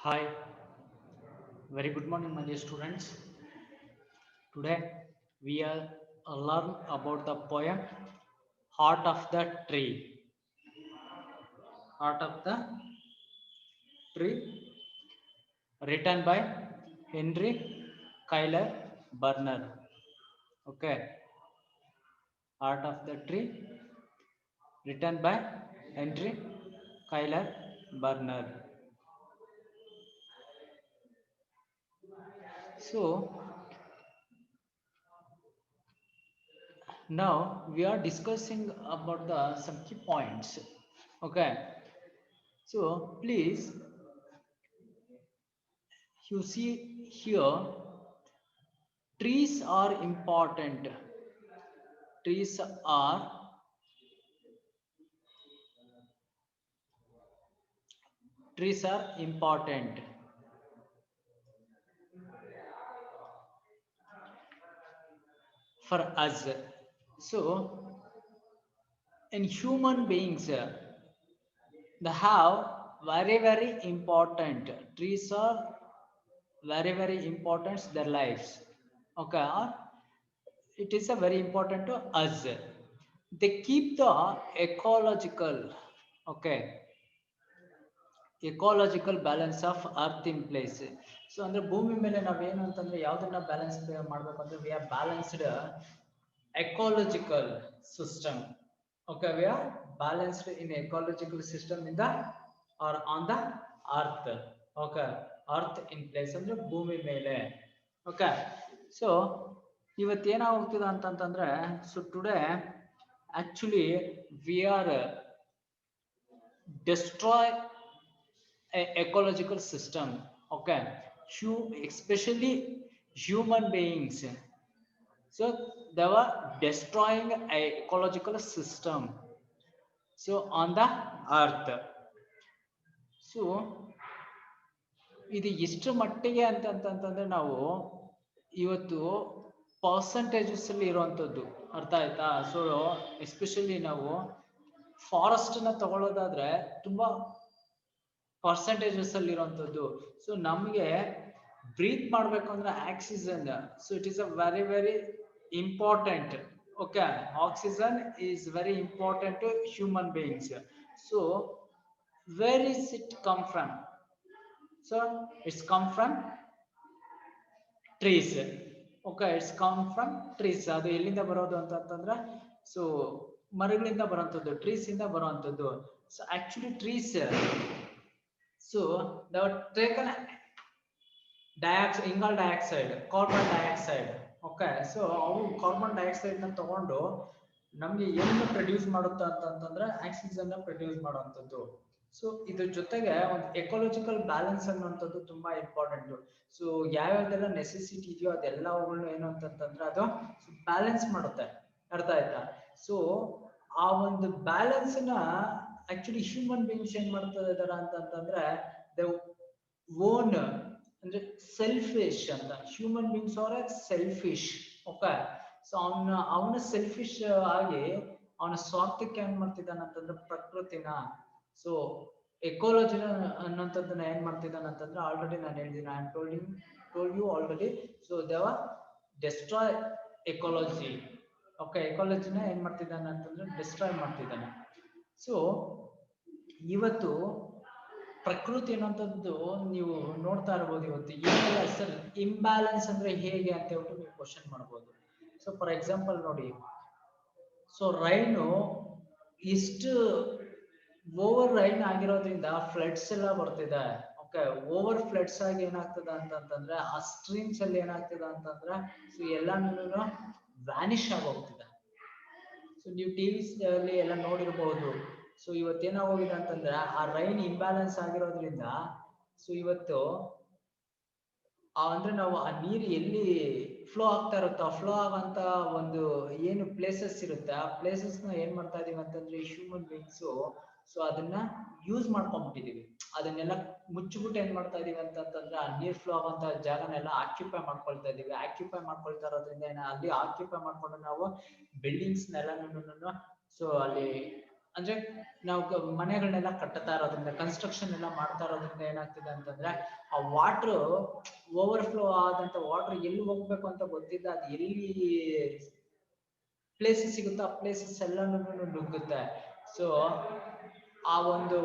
Hi, very good morning, my dear students. Today we are learn about the poem "Heart of the Tree." Heart of the Tree, written by Henry Kyler Burner. Okay, Heart of the Tree, written by Henry Kyler Burner. So now we are discussing about the some key points. Okay, so please you see here trees are important. Trees are trees are important for us. So in human beings, they have very important. Trees are very important their lives. Okay, or it is a very important to us. They keep the ecological, okay, ecological balance of earth in place. So ಅಂದ್ರೆ ಭೂಮಿ ಮೇಲೆ ನಾವೇನು ಅಂತಂದ್ರೆ ಯಾವ್ದನ್ನ balance ಮಾಡ್ಬೇಕು ಅಂದ್ರೆ we are balanced ecological system. Okay, we are balanced in ecological system in the or on the earth. Okay, earth in place ಅಂದ್ರೆ ಭೂಮಿ ಮೇಲೆ. Okay, so ಇವತ್ತೇನಾಗ್ತದ ಅಂತಂತಂದ್ರೆ so today actually we R destroy a ecological system. Okay, especially human beings, so they were destroying a ecological system so on the earth. So ಇದು ಎಷ್ಟು ಮಟ್ಟಿಗೆ ಅಂತಂತಂದ್ರೆ ನಾವು ಇವತ್ತು ಪರ್ಸೆಂಟೇಜಸ್ ಅಲ್ಲಿ ಇರುವಂತದ್ದು ಅರ್ಥ ಆಯ್ತಾ. ಸೊ ಎಸ್ಪೆಷಲಿ ನಾವು ಫಾರೆಸ್ಟ್ ನ ತಗೊಳ್ಳೋದಾದ್ರೆ ತುಂಬಾ ಪರ್ಸೆಂಟೇಜಸ್ ಅಲ್ಲಿ ಇರುವಂತದ್ದು. ಸೊ ನಮಗೆ ಬ್ರೀತ್ ಮಾಡ್ಬೇಕು ಅಂದ್ರೆ oxygen, so it is a very important. Okay, oxygen is very important to human beings. So where is it come from? So it's come from trees. Okay, it's come from trees. ಅದು ಎಲ್ಲಿಂದ ಬರೋದು ಅಂತಂದ್ರೆ so ಮರಗಳಿಂದ ಬರುವಂತದ್ದು, trees ಇಂದ ಬರುವಂತದ್ದು. So actually trees, so they were taken ಇಂಗಾಲ್ dioxide, carbon dioxide. Okay, so ಅವು ಕಾರ್ಬನ್ ಡೈಆಕ್ಸೈಡ್ ನ ತಗೊಂಡು ನಮ್ಗೆ ಏನು ಪ್ರೊಡ್ಯೂಸ್ ಮಾಡುತ್ತ ಅಂತಂದ್ರೆ ಆಕ್ಸಿಜನ್ ನ ಪ್ರೊಡ್ಯೂಸ್ ಮಾಡುವಂತದ್ದು. ಸೊ ಇದ್ರ ಜೊತೆಗೆ ಒಂದು ಎಕಾಲಜಿಕಲ್ ಬ್ಯಾಲೆನ್ಸ್ ಅನ್ನುವಂಥದ್ದು ತುಂಬಾ ಇಂಪಾರ್ಟೆಂಟ್. ಸೊ ಯಾವ್ಯಾವ್ದೆಲ್ಲ ನೆಸೆಸಿಟಿ ಇದೆಯೋ ಅದೆಲ್ಲವುಗಳನ್ನ ಏನು ಅಂತಂತಂದ್ರೆ ಅದು ಬ್ಯಾಲೆನ್ಸ್ ಮಾಡುತ್ತೆ. ಅರ್ಥ ಆಯ್ತಾ? ಸೊ ಆ ಒಂದು ಬ್ಯಾಲೆನ್ಸ್ ನ ಆಕ್ಚುಲಿ ಹ್ಯೂಮನ್ ಬೀಯಿಂಗ್ಸ್ ಏನ್ ಮಾಡ್ತಾ ಇದಾರ ಅಂತಂದ್ರೆ ದೇ ಓನ್ ಅಂದ್ರೆ ಸೆಲ್ಫಿಶ್ ಅಂತ. Human beings are selfish. Okay, so ಅವನ ಸೆಲ್ಫಿಶ್ ಆಗಿ ಅವನ ಸ್ವಾರ್ಥಕ್ಕೆ ಏನ್ ಮಾಡ್ತಿದ್ದಾನ ಅಂತಂದ್ರೆ ಪ್ರಕೃತಿನ, ಸೊ ಎಕೋಲಜಿನ ಅನ್ನೋಂಥದ್ದನ್ನ ಏನ್ ಮಾಡ್ತಿದ್ದಾನ ಅಂತಂದ್ರೆ ಆಲ್ರೆಡಿ ನಾನು ಹೇಳಿದ್ದೀನಿ, I am told you already. So they've destroy ecology. Okay, ಎಕಾಲಜಿನ ಏನ್ ಮಾಡ್ತಿದ್ದಾನೆ ಅಂತಂದ್ರೆ ಡಿಸ್ಟ್ರಾಯ್ ಮಾಡ್ತಿದ್ದಾನೆ. ಸೊ ಇವತ್ತು ಪ್ರಕೃತಿ ಅನ್ನೋಂಥದ್ದು ನೀವು ನೋಡ್ತಾ ಇರ್ಬೋದು. ಇವತ್ತು ಏನೆಲ್ಲ ಸರ್ ಇಂಬ್ಯಾಲೆನ್ಸ್ ಅಂದ್ರೆ ಹೇಗೆ ಅಂತ ಹೇಳ್ಬಿಟ್ಟು ನೀವು ಕ್ವಶನ್ ಮಾಡ್ಬೋದು. ಸೊ ಫಾರ್ ಎಕ್ಸಾಂಪಲ್ ನೋಡಿ, ಸೊ ರೈನು ಇಷ್ಟು ಓವರ್ ರೈನ್ ಆಗಿರೋದ್ರಿಂದ ಫ್ಲಡ್ಸ್ ಎಲ್ಲ ಬರ್ತಿದೆ. ಓಕೆ, ಓವರ್ ಫ್ಲಡ್ಸ್ ಆಗಿ ಏನಾಗ್ತದ ಅಂತಂದ್ರೆ ಆ ಸ್ಟ್ರೀಮ್ಸ್ ಅಲ್ಲಿ ಏನಾಗ್ತದ ಅಂತಂದ್ರೆ ಸೊ ಎಲ್ಲಾನು ವ್ಯಾನಿಶ್ ಆಗೋಗ್ತಿದೆ. ಸೊ ನೀವು ಟಿವಿಸ್ ಅಲ್ಲಿ ಎಲ್ಲ ನೋಡಿರ್ಬಹುದು. ಸೊ ಇವತ್ತೇನಾಗೋಗಿದೆ ಅಂತಂದ್ರೆ ಆ ರೈನ್ ಇಂಬ್ಯಾಲೆನ್ಸ್ ಆಗಿರೋದ್ರಿಂದ ಸೊ ಇವತ್ತು ಅಂದ್ರೆ ನಾವು ಆ ನೀರು ಎಲ್ಲಿ ಫ್ಲೋ ಆಗ್ತಾ ಇರುತ್ತೋ ಆ ಫ್ಲೋ ಆಗಂತ ಒಂದು ಏನು ಪ್ಲೇಸಸ್ ಇರುತ್ತೆ ಆ ಪ್ಲೇಸಸ್ ನ ಏನ್ ಮಾಡ್ತಾ ಇದೀವಿ ಅಂತಂದ್ರೆ ಹ್ಯೂಮನ್ ಬೀಯಿಂಗ್ಸ್ ಸೊ ಅದನ್ನ ಯೂಸ್ ಮಾಡ್ಕೊಂಡ್ಬಿಟ್ಟಿದೀವಿ. ಅದನ್ನೆಲ್ಲ ಮುಚ್ಚಿಬಿಟ್ಟು ಏನ್ ಮಾಡ್ತಾ ಇದೀವಿ ಅಂತಂದ್ರೆ ಆ ನೀರ್ ಫ್ಲೋ ಆಗುವಂತ ಜಾಗನೆಲ್ಲ ಆಕ್ಯುಪೈ ಮಾಡ್ಕೊಳ್ತಾ ಇದೀವಿ. ಆಕ್ಯುಪೈ ಮಾಡ್ಕೊಳ್ತಾ ಇರೋದ್ರಿಂದ ಅಲ್ಲಿ ಆಕ್ಯುಪೈ ಮಾಡ್ಕೊಂಡು ನಾವು ಬಿಲ್ಡಿಂಗ್ಸ್ ನೆಲ್ಲ ಸೊ ಅಲ್ಲಿ ಅಂದ್ರೆ ನಾವು ಮನೆಗಳನ್ನೆಲ್ಲ ಕಟ್ಟುತ್ತಾ ಇರೋದ್ರಿಂದ, ಕನ್ಸ್ಟ್ರಕ್ಷನ್ ಎಲ್ಲ ಮಾಡ್ತಾ ಇರೋದ್ರಿಂದ ಏನಾಗ್ತಿದೆ ಅಂತಂದ್ರೆ ಆ ವಾಟರ್ ಓವರ್ಫ್ಲೋ ಆದಂತ ವಾಟರ್ ಎಲ್ಲಿ ಹೋಗ್ಬೇಕು ಅಂತ ಗೊತ್ತಿದ್ದ ಅದು ಎಲ್ಲಿ ಪ್ಲೇಸಸ್ ಸಿಗುತ್ತೋ ಆ ಪ್ಲೇಸಸ್ ಎಲ್ಲಾನು ನುಗ್ಗುತ್ತೆ. ಸೊ ಆ ಒಂದು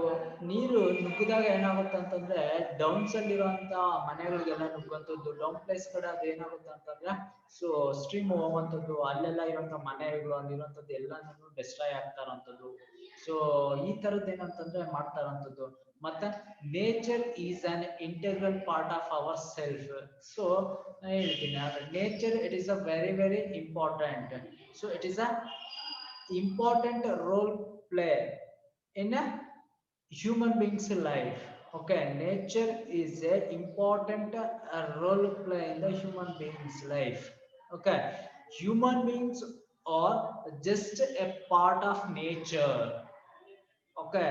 ನೀರು ನುಗ್ಗಿದಾಗ ಏನಾಗುತ್ತೆ ಅಂತಂದ್ರೆ ಡೌನ್ಸ್ ಅಲ್ಲಿರುವಂತ ಮನೆಗಳಿಗೆಲ್ಲ ನುಗ್ಗುವಂಥದ್ದು, ಡೌನ್ ಪ್ಲೇಸ್ ಕಡೆ ಅದು ಏನಾಗುತ್ತೆ ಅಂತಂದ್ರೆ ಸೊ ಸ್ಟ್ರೀಮ್ ಹೋಗುವಂಥದ್ದು, ಅಲ್ಲೆಲ್ಲ ಇರುವಂತ ಮನೆಗಳು ಅಲ್ಲಿರುವಂಥದ್ದು ಎಲ್ಲಾನು ಡಿಸ್ಟ್ರಾಯ್ ಆಗ್ತಾ ಇರೋಂಥದ್ದು. ಸೊ ಈ ತರದ್ದು ಏನಂತಂದ್ರೆ ಮಾಡ್ತಾ ಇರೋಂಥದ್ದು. ಮತ್ತೆ nature is an integral part of our self. So ನಾನು ಹೇಳ್ತೀನಿ nature it is a very very important. So it is a important role play in a human being's life. Okay, nature is a important role play in the human being's life. Okay, human beings are just a part of nature. Okay,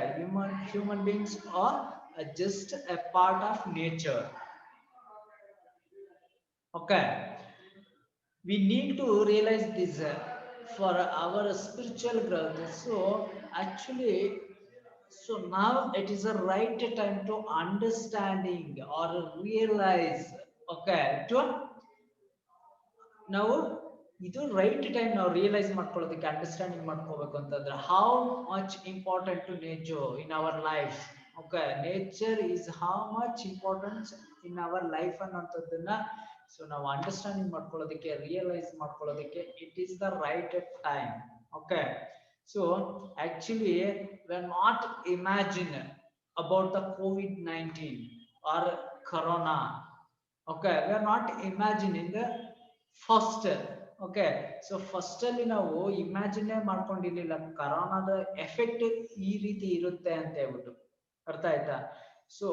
human beings are just a part of nature. Okay, we need to realize this for our spiritual growth. So actually, so now it is a right time to understanding or realize. Okay, to ನಾವು ಇದು right time ನಾವು realise ಮಾಡ್ಕೊಳ್ಳೋದಕ್ಕೆ, understanding ಮಾಡ್ಕೋಬೇಕು ಅಂತಂದ್ರೆ how much important to nature in our life. Okay, nature is how much importance in our life ಅನ್ನೋಂಥದ್ದನ್ನ so ನಾವು understanding ಮಾಡ್ಕೊಳ್ಳೋದಕ್ಕೆ, realise ಮಾಡ್ಕೊಳ್ಳೋದಕ್ಕೆ it is the right time. Okay, so actually we are not imagine about the COVID-19 or corona. Okay, we are not imagining the first. Okay, so first ಅಲ್ಲಿ ನಾವು imagine ಮಾಡ್ಕೊಂಡಿರ್ಲಿಲ್ಲ ಕರೋನಾದ effect ಈ ರೀತಿ ಇರುತ್ತೆ ಅಂತ ಹೇಳ್ಬಿಟ್ಟು. ಅರ್ಥ ಆಯ್ತಾ? ಸೊ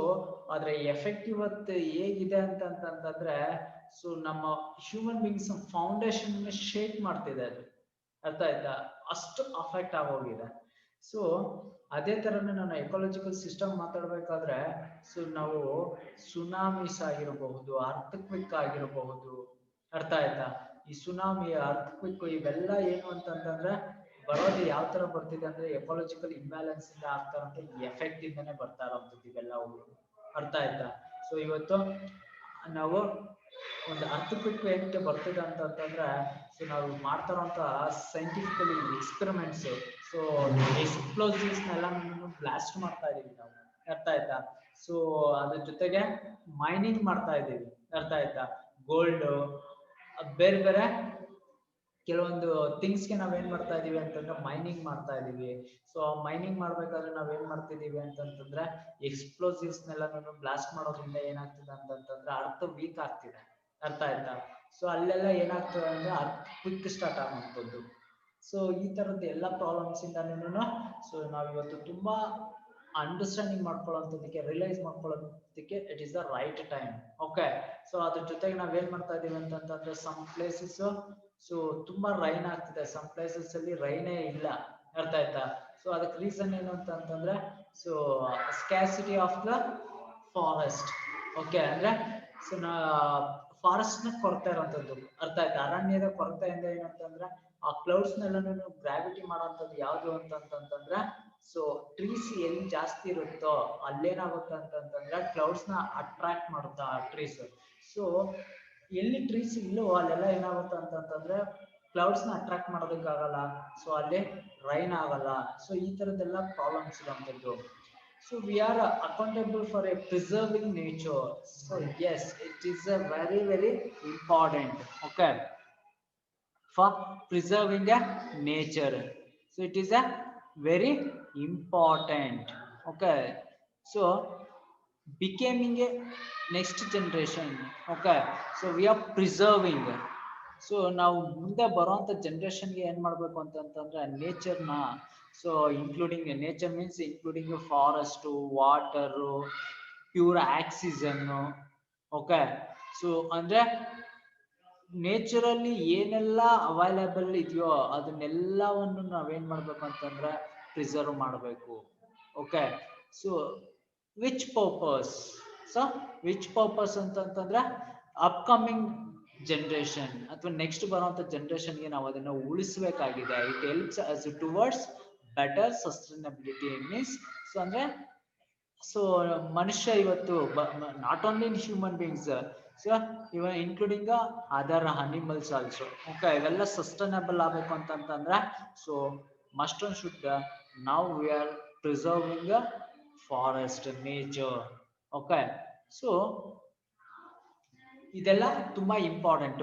ಅದ್ರ ಎಫೆಕ್ಟ್ ಇವತ್ತು ಹೇಗಿದೆ ಅಂತಂದ್ರೆ ಸೊ ನಮ್ಮ ಹ್ಯೂಮನ್ ಬೀಯಿಂಗ್ಸ್ ಫೌಂಡೇಶನ್ ಶೇಕ್ ಮಾಡ್ತಿದೆ ಅದು. ಅರ್ಥ ಆಯ್ತಾ? ಅಷ್ಟು ಅಫೆಕ್ಟ್ ಆಗೋಗಿದೆ. ಸೊ ಅದೇ ತರನೇ ನಾನು ಎಕಾಲಜಿಕಲ್ ಸಿಸ್ಟಮ್ ಮಾತಾಡ್ಬೇಕಾದ್ರೆ ಸೊ ನಾವು ಸುನಾಮೀಸ್ ಆಗಿರಬಹುದು, ಅರ್ಥಕ್ವಿಕ್ ಆಗಿರಬಹುದು. ಅರ್ಥ ಆಯ್ತಾ? ಈ ಸುನಾಮಿ, ಅರ್ಥಕ್ವಿಕ್ ಇವೆಲ್ಲ ಏನು ಅಂತಂದ್ರೆ ಬರೋದು ಯಾವ ತರ ಬರ್ತಿದೆ ಅಂದ್ರೆ ಎಕಾಲಜಿಕಲ್ ಇಂಬ್ಯಾಲೆನ್ಸ್ ಇಂದ ಆಗ್ತಾ ಇರೋಂಥ ಎಫೆಕ್ಟ್ ಇಂದಾನೆ ಬರ್ತಾ ಇರೋಂಥದ್ದು ಇವೆಲ್ಲ. ಅರ್ಥ ಆಯ್ತಾ? ಸೊ ಇವತ್ತು ನಾವು ಒಂದು ಅರ್ಥಕ್ವಿಕ್ ಏನಕ್ಕೆ ಬರ್ತಿದೆ ಅಂತಂದ್ರೆ ಸೊ ನಾವು ಮಾಡ್ತಾ ಇರೋಂಥ ಸೈಂಟಿಫಿಕಲಿ ಎಕ್ಸ್ಪೆರಿಮೆಂಟ್ಸ್, ಸೊ ಎಕ್ಸ್ಪ್ಲೋಸಿವ್ಸ್ ನೆಲ್ಲ ಬ್ಲಾಸ್ಟ್ ಮಾಡ್ತಾ ಇದೀವಿ ನಾವು. ಅರ್ಥ ಆಯ್ತಾ? ಸೊ ಅದ್ರ ಜೊತೆಗೆ ಮೈನಿಂಗ್ ಮಾಡ್ತಾ ಇದೀವಿ. ಅರ್ಥ ಆಯ್ತಾ? ಗೋಲ್ಡ್, ಬೇರೆ ಬೇರೆ ಕೆಲವೊಂದು ಥಿಂಗ್ಸ್ಗೆ ನಾವೇನ್ ಮಾಡ್ತಾ ಇದೀವಿ ಅಂತಂದ್ರೆ ಮೈನಿಂಗ್ ಮಾಡ್ತಾ ಇದೀವಿ. ಸೊ ಮೈನಿಂಗ್ ಮಾಡ್ಬೇಕಾದ್ರೆ ನಾವೇನ್ ಮಾಡ್ತಿದೀವಿ ಅಂತಂತಂದ್ರೆ ಎಕ್ಸ್ಪ್ಲೋಸಿವ್ಸ್ನೆಲ್ಲ ಬ್ಲಾಸ್ಟ್ ಮಾಡೋದ್ರಿಂದ ಏನಾಗ್ತಿದೆ ಅಂತಂತಂದ್ರೆ ಅರ್ಥ ವೀಕ್ ಆಗ್ತಿದೆ. ಅರ್ಥ ಆಯ್ತಾ? ಸೊ ಅಲ್ಲೆಲ್ಲ ಏನಾಗ್ತದೆ ಅಂದ್ರೆ ಅರ್ಥ ಕ್ವಿಕ್ ಸ್ಟಾರ್ಟ್ ಆಗುವಂಥದ್ದು. ಸೊ ಈ ತರದ್ದು ಎಲ್ಲ ಪ್ರಾಬ್ಲಮ್ಸ್ ಇಂದಾನು ಸೊ ನಾವಿವತ್ತು ತುಂಬಾ ಅಂಡರ್ಸ್ಟ್ಯಾಂಡಿಂಗ್ ಮಾಡ್ಕೊಳ್ಳೋಂಥದ್ದಕ್ಕೆ, ರಿಯಲೈಸ್ ಮಾಡ್ಕೊಳ್ಳೋದಕ್ಕೆ it is the right time. Okay, so ಅದ್ರ ಜೊತೆಗೆ ನಾವೇನ್ ಮಾಡ್ತಾ ಇದೀವಿ ಅಂತಂತಂದ್ರೆ ಸಮ್ ಪ್ಲೇಸಸ್ ಸೊ ತುಂಬಾ ರೈನ್ ಆಗ್ತಿದೆ, ಸಮ್ ಪ್ಲೇಸಸ್ ಅಲ್ಲಿ ರೈನೇ ಇಲ್ಲ. ಅರ್ಥ ಆಯ್ತಾ? ಸೊ ಅದಕ್ಕೆ ರೀಸನ್ ಏನು ಅಂತಂತಂದ್ರೆ so ಸ್ಕ್ಯಾಸಿಟಿ of the forest. Okay, ಅಂದ್ರೆ ಸೊ ಫಾರೆಸ್ಟ್ ನ ಕೊರತೆ ಇರೋಂಥದ್ದು. ಅರ್ಥ ಆಯ್ತಾ? ಅರಣ್ಯದ ಕೊರತೆಯಿಂದ ಏನಂತಂದ್ರೆ ಆ ಕ್ಲೌಡ್ಸ್ ನೆಲ್ಲನು ಗ್ರಾವಿಟಿ ಮಾಡೋಂಥದ್ದು ಯಾವ್ದು ಅಂತಂತಂದ್ರೆ ಸೊ ಟ್ರೀಸ್ ಎಲ್ಲಿ ಜಾಸ್ತಿ ಇರುತ್ತೋ ಅಲ್ಲೇನಾಗುತ್ತೆ ಅಂತಂತಂದ್ರೆ ಕ್ಲೌಡ್ಸ್ ನ ಅಟ್ರಾಕ್ಟ್ ಮಾಡುತ್ತೆ ಆ ಟ್ರೀಸ್. ಸೊ ಎಲ್ಲಿ ಟ್ರೀಸ್ ಇಲ್ಲೋ ಅಲ್ಲೆಲ್ಲ ಏನಾಗುತ್ತೆ ಅಂತಂತಂದ್ರೆ ಕ್ಲೌಡ್ಸ್ ನ ಅಟ್ರಾಕ್ಟ್ ಮಾಡೋದಕ್ಕಾಗಲ್ಲ, ಸೊ ಅಲ್ಲಿ ರೈನ್ ಆಗಲ್ಲ. ಸೊ ಈ ತರದೆಲ್ಲ ಪ್ರಾಬ್ಲಮ್ಸ್ ಇರುವಂಥದ್ದು. So we are accountable for a preserving nature. So yes, it is a very very important. Okay, for preserving a nature. So it is a very important. Okay, so becoming a next generation. Okay, so we are preserving. So ನಾವು ಮುಂದೆ ಬರುವಂತ ಜನರೇಷನ್ಗೆ ಏನ್ ಮಾಡ್ಬೇಕು ಅಂತಂತಂದ್ರೆ ನೇಚರ್ನ, so including nature means including forest, water, pure oxygen. Okay, so ಅಂದ್ರೆ ನೇಚರಲ್ಲಿ ಏನೆಲ್ಲ ಅವೈಲೇಬಲ್ ಇದೆಯೋ ಅದನ್ನೆಲ್ಲವನ್ನು ನಾವೇನ್ ಮಾಡ್ಬೇಕು ಅಂತಂದ್ರೆ ಪ್ರಿಸರ್ವ್ ಮಾಡಬೇಕು. Okay, so which purpose? So which purpose ಅಂತಂತಂದ್ರೆ ಅಪ್ಕಮಿಂಗ್ ಜನರೇಷನ್ ಅಥವಾ ನೆಕ್ಸ್ಟ್ ಬರುವಂತ ಜನರೇಷನ್ಗೆ ನಾವು ಅದನ್ನ ಉಳಿಸಬೇಕಾಗಿದೆ. It helps us towards better sustainability means so ಅಂದ್ರೆ so ಮನುಷ್ಯ ಇವತ್ತು not only in human beings so even including other animals also okay ಇವೆಲ್ಲ sustainable ಆಗಬೇಕು ಅಂತಂದ್ರೆ so must and should now we are preserving forest nature okay so ಇದೆಲ್ಲ ತುಂಬಾ important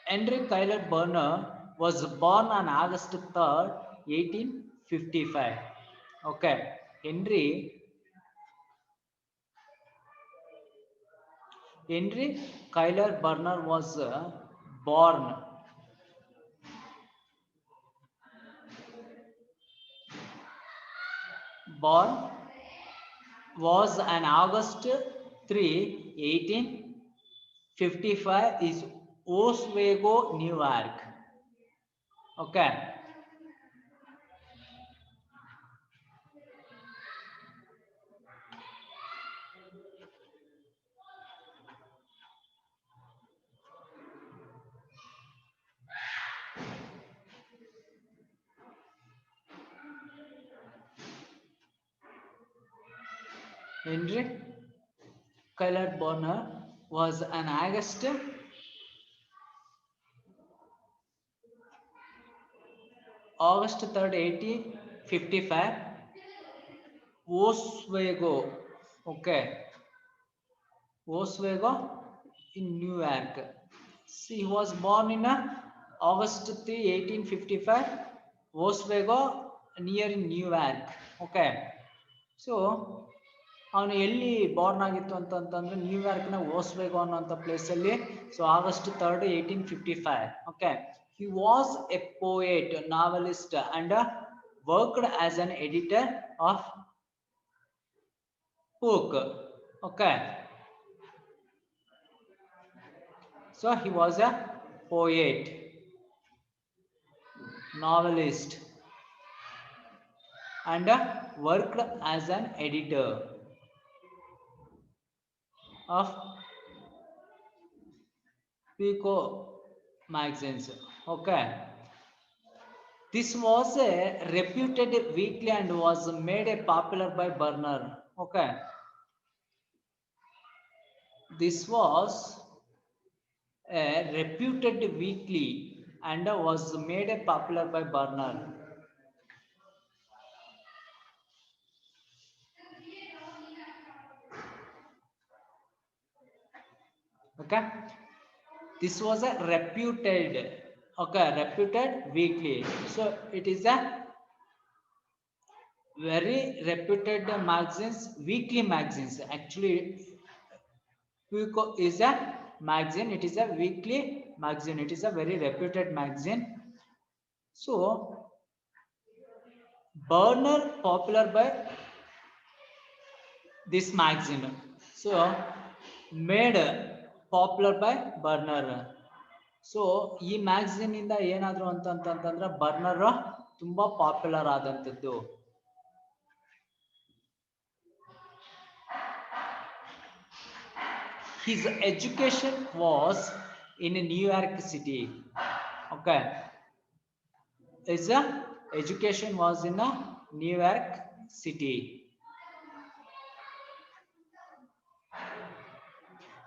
Henry Kyler Burner was born on August 3rd 1855 okay Henry Kyler Burner was born was on August 3 1855 is Oswego, New York okay Henry Kyler Burner was on August 3rd 1855 Oswego okay Oswego in New York see he was born in August 3 1855 Oswego near in New York okay so ಅವನು ಎಲ್ಲಿ Born ಆಗಿತ್ತು ಅಂತಂದ್ರೆ ನ್ಯೂಯಾರ್ಕ್ನ ಓಸ್ವೆಗೋ ಅನ್ನೋಂಥ ಪ್ಲೇಸಲ್ಲಿ so August 3rd 1855 okay he was a poet novelist and worked as an editor of book okay so he was a poet novelist and worked as an editor of Pico magazines okay this was a reputed weekly and was made a popular by Burner okay this was a reputed weekly and was made a popular by Burner okay this was a reputed weekly so it is a very reputed magazines weekly magazines actually Pico is a magazine it is a weekly magazine it is a very reputed magazine so Burner popular by this magazine so made popular by Burner so ಈ magazine ಇಂದ ಏನಾದ್ರು ಅಂತಂದ್ರೆ burner ತುಂಬಾ popular ಆದಂತದ್ದು his education was in New York City okay his education was in New York City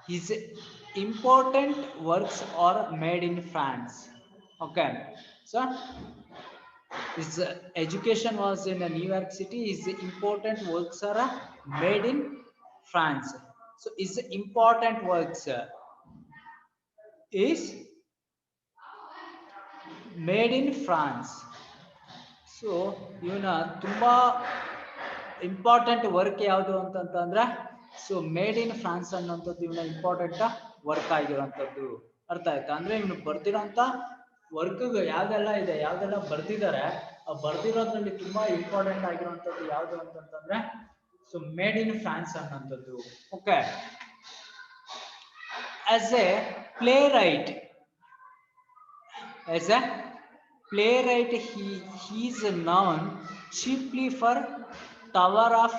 his important works are made in France okay so his education was in New York City his important works are made in France so his important works is made in France so ಇವನ ತುಂಬಾ important work ಯಾವುದು ಅಂತಂದ್ರೆ so made in France ಅನ್ನೋಂಥದ್ದು ಇವನ important work ಆಗಿರುವಂತದ್ದು ಅರ್ಥ ಆಯ್ತಾ ಅಂದ್ರೆ ಇವನು ಬರ್ದಿರೋಂಥ ವರ್ಕ್ ಯಾವ್ದೆಲ್ಲ ಇದೆ ಯಾವ್ದೆಲ್ಲ ಬರ್ದಿದ್ದಾರೆ ಆ ಬರ್ದಿರೋದ್ರಲ್ಲಿ ತುಂಬಾ ಇಂಪಾರ್ಟೆಂಟ್ ಆಗಿರುವಂತದ್ದು ಯಾವ್ದು ಅಂತಂದ್ರೆ ಸೊ ಮೇಡ್ ಇನ್ ಫ್ರಾನ್ಸ್ ಅನ್ನೋಂಥದ್ದು okay as a playwright he is known chiefly for Tower of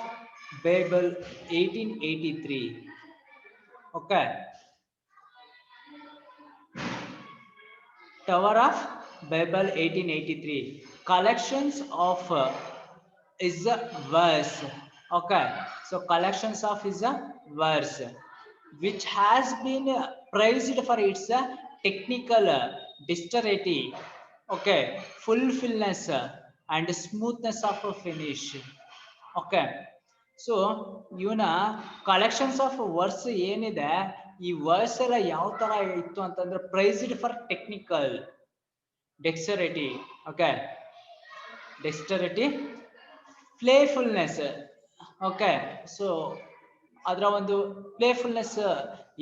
Babel 1883 okay Tower of Bible 1883. Collections of is a verse. Okay, so collections of is a verse which has been praised for its technical dexterity, okay, fulfillness and smoothness of a finish. Okay, so ಇವನ collections of verse ಏನಿದೆ, ಈ verse ಎಲ್ಲ ಯಾವ ತರ ಇತ್ತು ಅಂತಂದ್ರೆ prized for technical dexterity, okay, dexterity, playfulness. Okay, so ಅದರ ಒಂದು ಪ್ಲೇಫುಲ್ನೆಸ್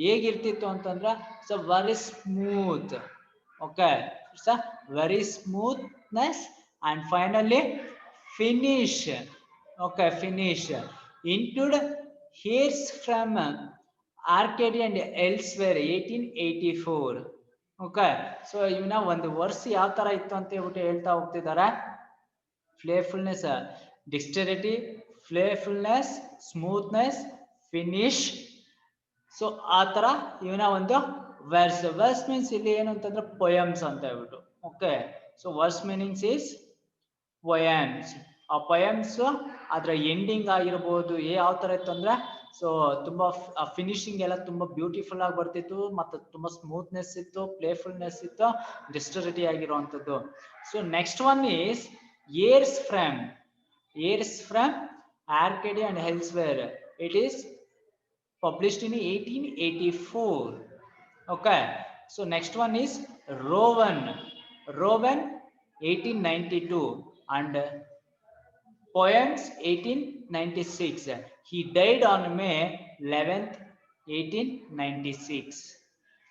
ಹೇಗಿರ್ತಿತ್ತು ಅಂತಂದ್ರೆ so very smooth. Okay, it's a very smoothness and finally finish. Okay, finish. Include hairs from Arcady and elsewhere 1884. Okay, so ಇವನ ಒಂದು ವರ್ಷ ಯಾವ ತರ ಇತ್ತು ಅಂತ ಹೇಳ್ಬಿಟ್ಟು ಹೇಳ್ತಾ ಹೋಗ್ತಿದ್ದಾರೆ. ಪ್ಲೇಫುಲ್ನೆಸ್, ಡಿಕ್ಸ್ಟರಿಟಿ, ಪ್ಲೇಫುಲ್ನೆಸ್, ಸ್ಮೂತ್ನೆಸ್, ಫಿನಿಶ್. ಸೊ ಆ ತರ ಇವನ ಒಂದು ವರ್ಸ್. ವರ್ಸ್ ಮೀನ್ಸ್ ಇಲ್ಲಿ ಏನು ಅಂತಂದ್ರೆ ಪೊಯಮ್ಸ್ ಅಂತ ಹೇಳ್ಬಿಟ್ಟು. Okay, so verse meanings is poems. ಆ ಪೊಯಮ್ಸ್ ಅದ್ರ ಎಂಡಿಂಗ್ ಆಗಿರ್ಬೋದು ಯಾವ ತರ ಇತ್ತು ಅಂದ್ರೆ ಸೊ ತುಂಬಾ ಫಿನಿಶಿಂಗ್ ಎಲ್ಲ ತುಂಬಾ ಬ್ಯೂಟಿಫುಲ್ ಆಗಿ ಬರ್ತಿತ್ತು, ಮತ್ತೆ ತುಂಬಾ ಸ್ಮೂತ್ನೆಸ್ ಇತ್ತು, ಪ್ಲೇಫುಲ್ನೆಸ್ ಇತ್ತು, ಡಿಸ್ಟರಿಟಿ ಆಗಿರುವಂತದ್ದು. So next one is airs from Arcady and elsewhere. It is published in 1884. Okay, so next one is Rowan 1892 and poems 1896. He died on May 11th 1896.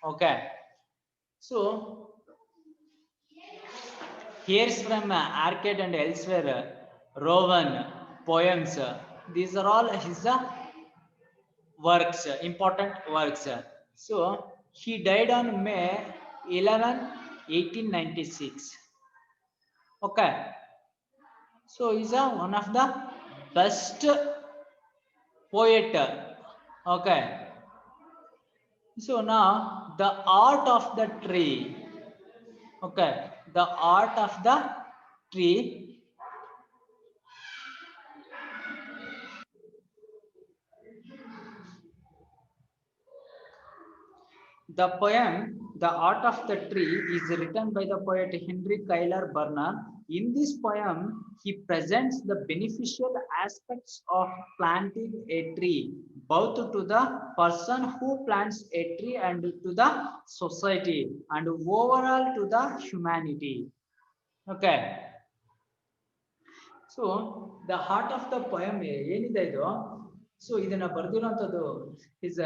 Okay, so here's from Arcade and elsewhere, Rowan poems, these are all his works, important works. So he died on May 11 1896. Okay, so he's one of the best poet. Okay, so now the art of the tree. Okay, the art of the tree. The poem The Art of the Tree is written by the poet Henry Cuyler Bernard. In this poem, he presents the beneficial aspects of planting a tree, both to the person who plants a tree and to the society, and overall to the humanity. Okay. So the heart of the poem ಏನಿದೆ ಇದು, so ಇದನ್ನ ಬರೆದಿರುವಂತದ್ದು is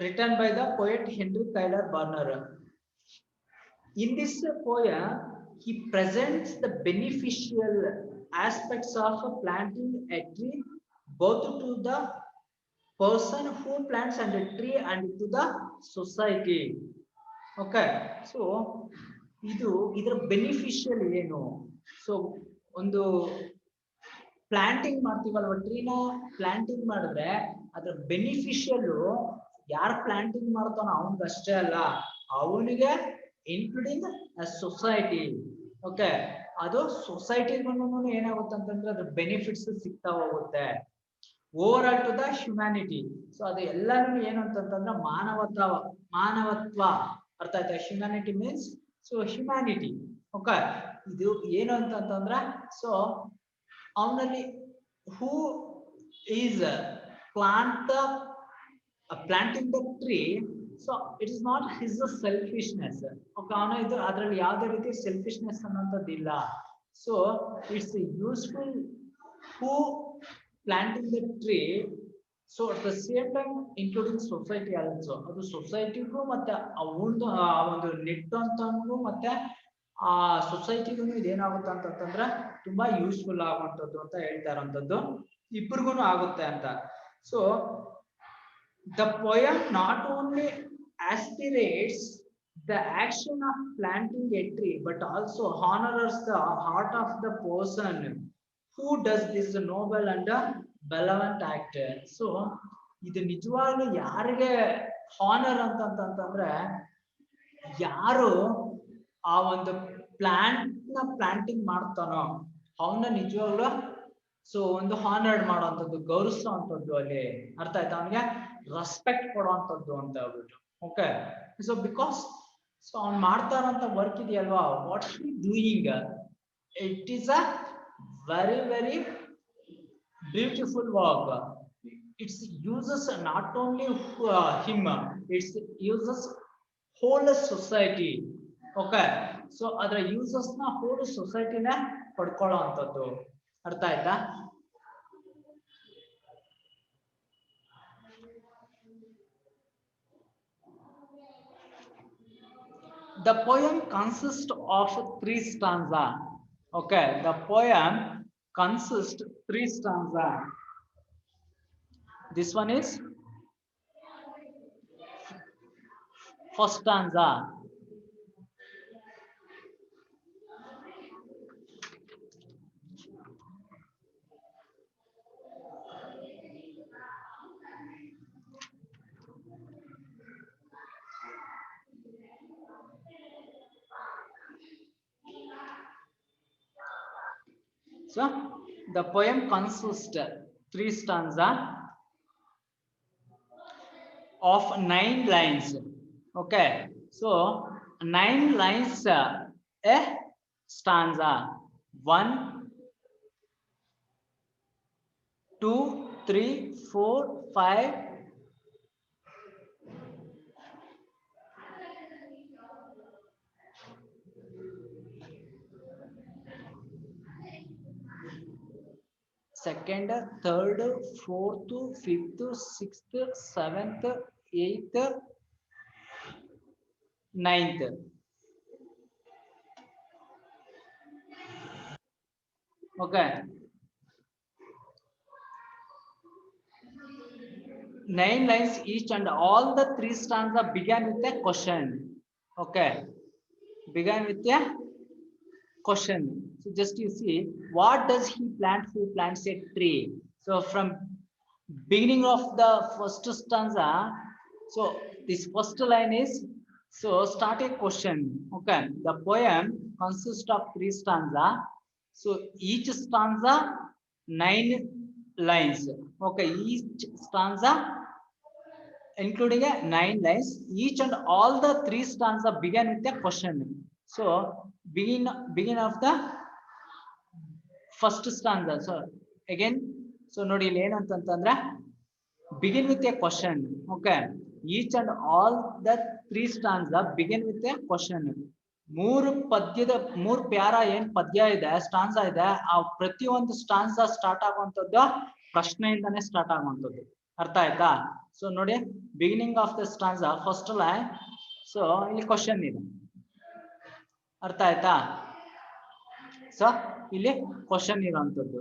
written by the poet Henry Cuyler Bernard. In this poem, he presents the beneficial aspects of planting a tree, both to the person who plants and a tree and to the society. Okay, so ಇದರ beneficial ಏನು? So ಒಂದು planting ಮಾಡ್ತೀವಲ್ವ, ಟ್ರೀನ planting ಮಾಡಿದ್ರೆ ಅದ್ರ beneficial ಯಾರು planting ಮಾಡ್ತಾನೋ ಅವನಿಗೆ ಅಷ್ಟೇ ಅಲ್ಲ, ಅವನಿಗೆ ಇನ್ಕ್ಲೂಡಿಂಗ್ ಸೊಸೈಟಿ. ಓಕೆ, ಅದು ಸೊಸೈಟಿಗೂ ಏನಾಗುತ್ತೆ ಅಂತಂದ್ರೆ ಅದ್ರ ಬೆನಿಫಿಟ್ಸ್ ಸಿಗ್ತಾ ಹೋಗುತ್ತೆ. Over all to the humanity. So ಅದು ಎಲ್ಲರೂ ಏನು ಅಂತಂತಂದ್ರೆ ಮಾನವತ್ವ ಅರ್ಥ ಆಯ್ತಾ? Humanity means so humanity. Okay, ಇದು ಏನು ಅಂತಂತಂದ್ರೆ ಸೊ ಅವನಲ್ಲಿ who is planting the tree, so it is not his selfishness. Okay, ಅವನ ಇದು ಅದರಲ್ಲಿ ಯಾವುದೇ ರೀತಿ ಸೆಲ್ಫಿಶ್ನೆಸ್ ಅನ್ನೋಂಥದ್ದಿಲ್ಲ. So it's useful who planting the tree, so at the same time including society also. ಅದು ಸೊಸೈಟಿಗೂ ಮತ್ತೆ ಒಂದು ನೆಟ್ಟಂತನೂ ಮತ್ತೆ ಆ ಸೊಸೈಟಿಗೂ ಇದೇನಾಗುತ್ತೆ ಅಂತಂದ್ರೆ ತುಂಬಾ ಯೂಸ್ಫುಲ್ ಆಗುವಂಥದ್ದು ಅಂತ ಹೇಳ್ತಾ ಇರೋಂಥದ್ದು, ಇಬ್ಬರಿಗೂ ಆಗುತ್ತೆ ಅಂತ. So the poem not only aspirates the action of planting a tree, but also honors the heart of the person who does this noble and benevolent act. So ಇದು ನಿಜವಾಗ್ಲೂ ಯಾರಿಗೆ ಹಾನರ್ ಅಂತಂದ್ರೆ ಯಾರು ಆ ಒಂದು ಪ್ಲಾಂಟ್ ನ ಪ್ಲಾಂಟಿಂಗ್ ಮಾಡ್ತಾನೋ ಅವನ್ನ ನಿಜವಾಗ್ಲೂ ಸೊ ಒಂದು ಹಾನರ್ಡ್ ಮಾಡುವಂಥದ್ದು, ಗೌರವಿಸುವಂಥದ್ದು, ಅಲ್ಲಿ ಅರ್ಥ ಆಯ್ತಾ, ಅವನಿಗೆ ರೆಸ್ಪೆಕ್ಟ್ ಕೊಡುವಂಥದ್ದು ಅಂತ ಹೇಳ್ಬಿಟ್ಟು. ಓಕೆ, ಸೊ ಬಿಕಾಸ್ ಸೊ ಅವ್ನು ಮಾಡ್ತಾ ಇರೋಂಥ ವರ್ಕ್ ಇದೆಯಲ್ವಾ, what he doing, it is a very very beautiful work. It's uses not only him, it's uses whole society. Okay, so ಅದರ ಯೂಸಸ್ ನ whole society ನ ಪಡ್ಕೊಳ್ಳೋ ಅಂತದ್ದು. ಅರ್ಥ ಆಯ್ತಾ? The poem consists of 3 stanza. Okay, the poem consists 3 stanza. This one is first stanza. So the poem consists 3 stanza of 9 lines. Okay, so 9 lines a stanza. 1, 2, 3, 4, 5. Second, third, fourth, fifth, sixth, seventh, eighth, ninth. Okay, 9 lines each, and all the 3 stanza began with a question. Okay, began with a question. So just you see, what does he plant? Who plants a tree? So from beginning of the first stanza, so this first line is, so start a question. Okay, the poem consists of 3 stanza. So each stanza 9 lines. Okay, each stanza including a 9 lines, each and all the 3 stanza begin with a question. So begin of the first stanza. So again, so ನೋಡಿ ಇಲ್ಲಿ ಏನಂತಂದ್ರೆ begin with a question. Okay, each and all the 3 stanza begin with a question. 3 ಪದ್ಯದ 3 para ಏನ್ ಪದ್ಯ ಇದೆ, ಸ್ಟಾನ್ಸಾ ಇದೆ, ಆ ಪ್ರತಿಯೊಂದು ಸ್ಟಾನ್ಸಾ ಸ್ಟಾರ್ಟ್ ಆಗುವಂತದ್ದು ಪ್ರಶ್ನೆಯಿಂದಾನೇ ಸ್ಟಾರ್ಟ್ ಆಗುವಂತದ್ದು. ಅರ್ಥ ಆಯ್ತಾ? ಸೊ ನೋಡಿ, beginning of the ಸ್ಟಾನ್ಸಾ first line, so ಇಲ್ಲಿ ಕ್ವಶನ್ ಇದೆ. ಅರ್ಥ ಆಯ್ತಾ? ಸೊ ಇಲ್ಲಿ ಕ್ವಶನ್ ಇರುವಂತದ್ದು.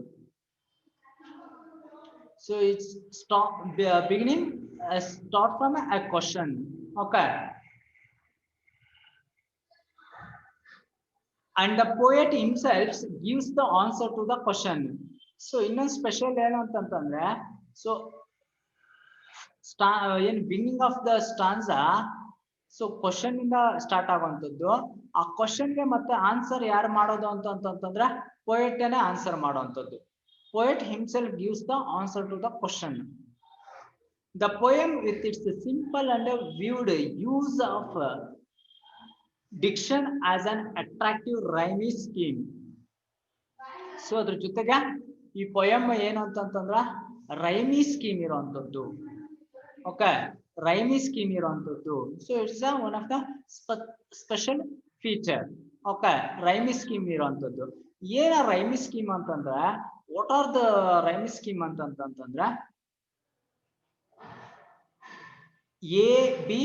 So it's beginning start from a question. Okay, and the poet himself gives the answer to the question. So ಇನ್ನೊಂದು ಸ್ಪೆಷಲ್ ಏನು ಅಂತಂತಂದ್ರೆ, ಸೊ ಏನ್ beginning of the ಸ್ಟಾನ್ಸಾ, so question ಇಂದ ಸ್ಟಾರ್ಟ್ ಆಗುವಂತದ್ದು. ಆ ಕ್ವಶನ್ಗೆ ಮತ್ತೆ ಆನ್ಸರ್ ಯಾರು ಮಾಡೋದು ಅಂತಂತಂದ್ರೆ ಪೋಯೆಟ್ ಏನೇ ಆನ್ಸರ್ ಮಾಡುವಂತದ್ದು. Poet himself gives the answer to the question. The poem, with its simple and viewed use of diction as an attractive rhyming scheme. So ಅದ್ರ ಜೊತೆಗೆ ಈ ಪೊಯಮ್ ಏನು ಅಂತಂತಂದ್ರೆ ರೈಮಿ ಸ್ಕೀಮ್ ಇರುವಂತದ್ದು. ಓಕೆ, ರೈಮಿ ಸ್ಕೀಮ್ ಇರುವಂತದ್ದು. So it's one of the special feature. Okay, rhyme scheme ಇರುವಂತದ್ದು. ಏನ ರೈಮಿ ಸ್ಕೀಮ್ ಅಂತಂದ್ರೆ, what are the rhyme scheme ಅಂತಂತಂದ್ರೆ A B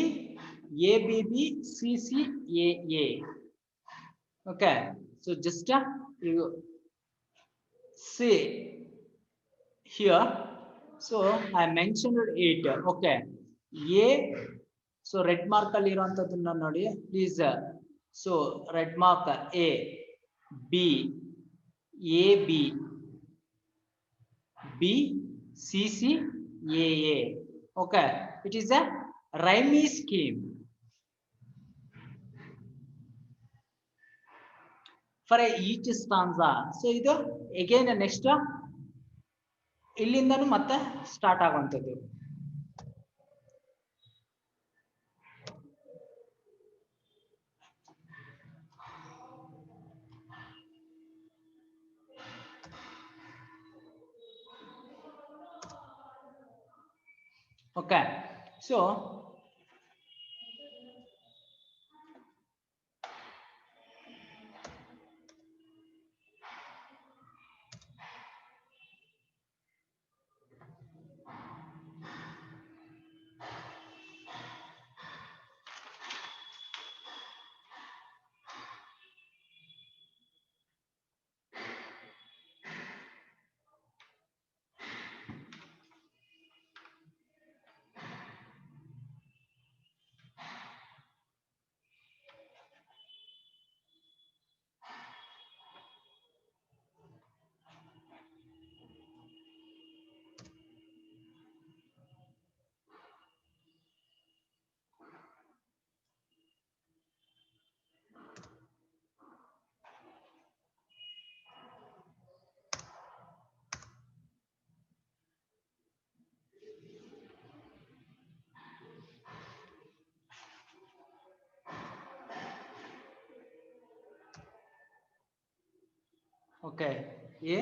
A B B C C A A. Okay, so just you see here, so I mentioned it. Okay, A, so red mark ಅಲ್ಲಿ ಇರುವಂತದನ್ನ ನೋಡಿ please. So red mark A, B, A B, B C C A A. Okay, it is a rhyming scheme. For each ಸ್ಟಾನ್ಸಾ. So ಇದು again next ಇಲ್ಲಿಂದನೂ ಮತ್ತೆ start ಆಗುವಂಥದ್ದು. Okay, so okay, A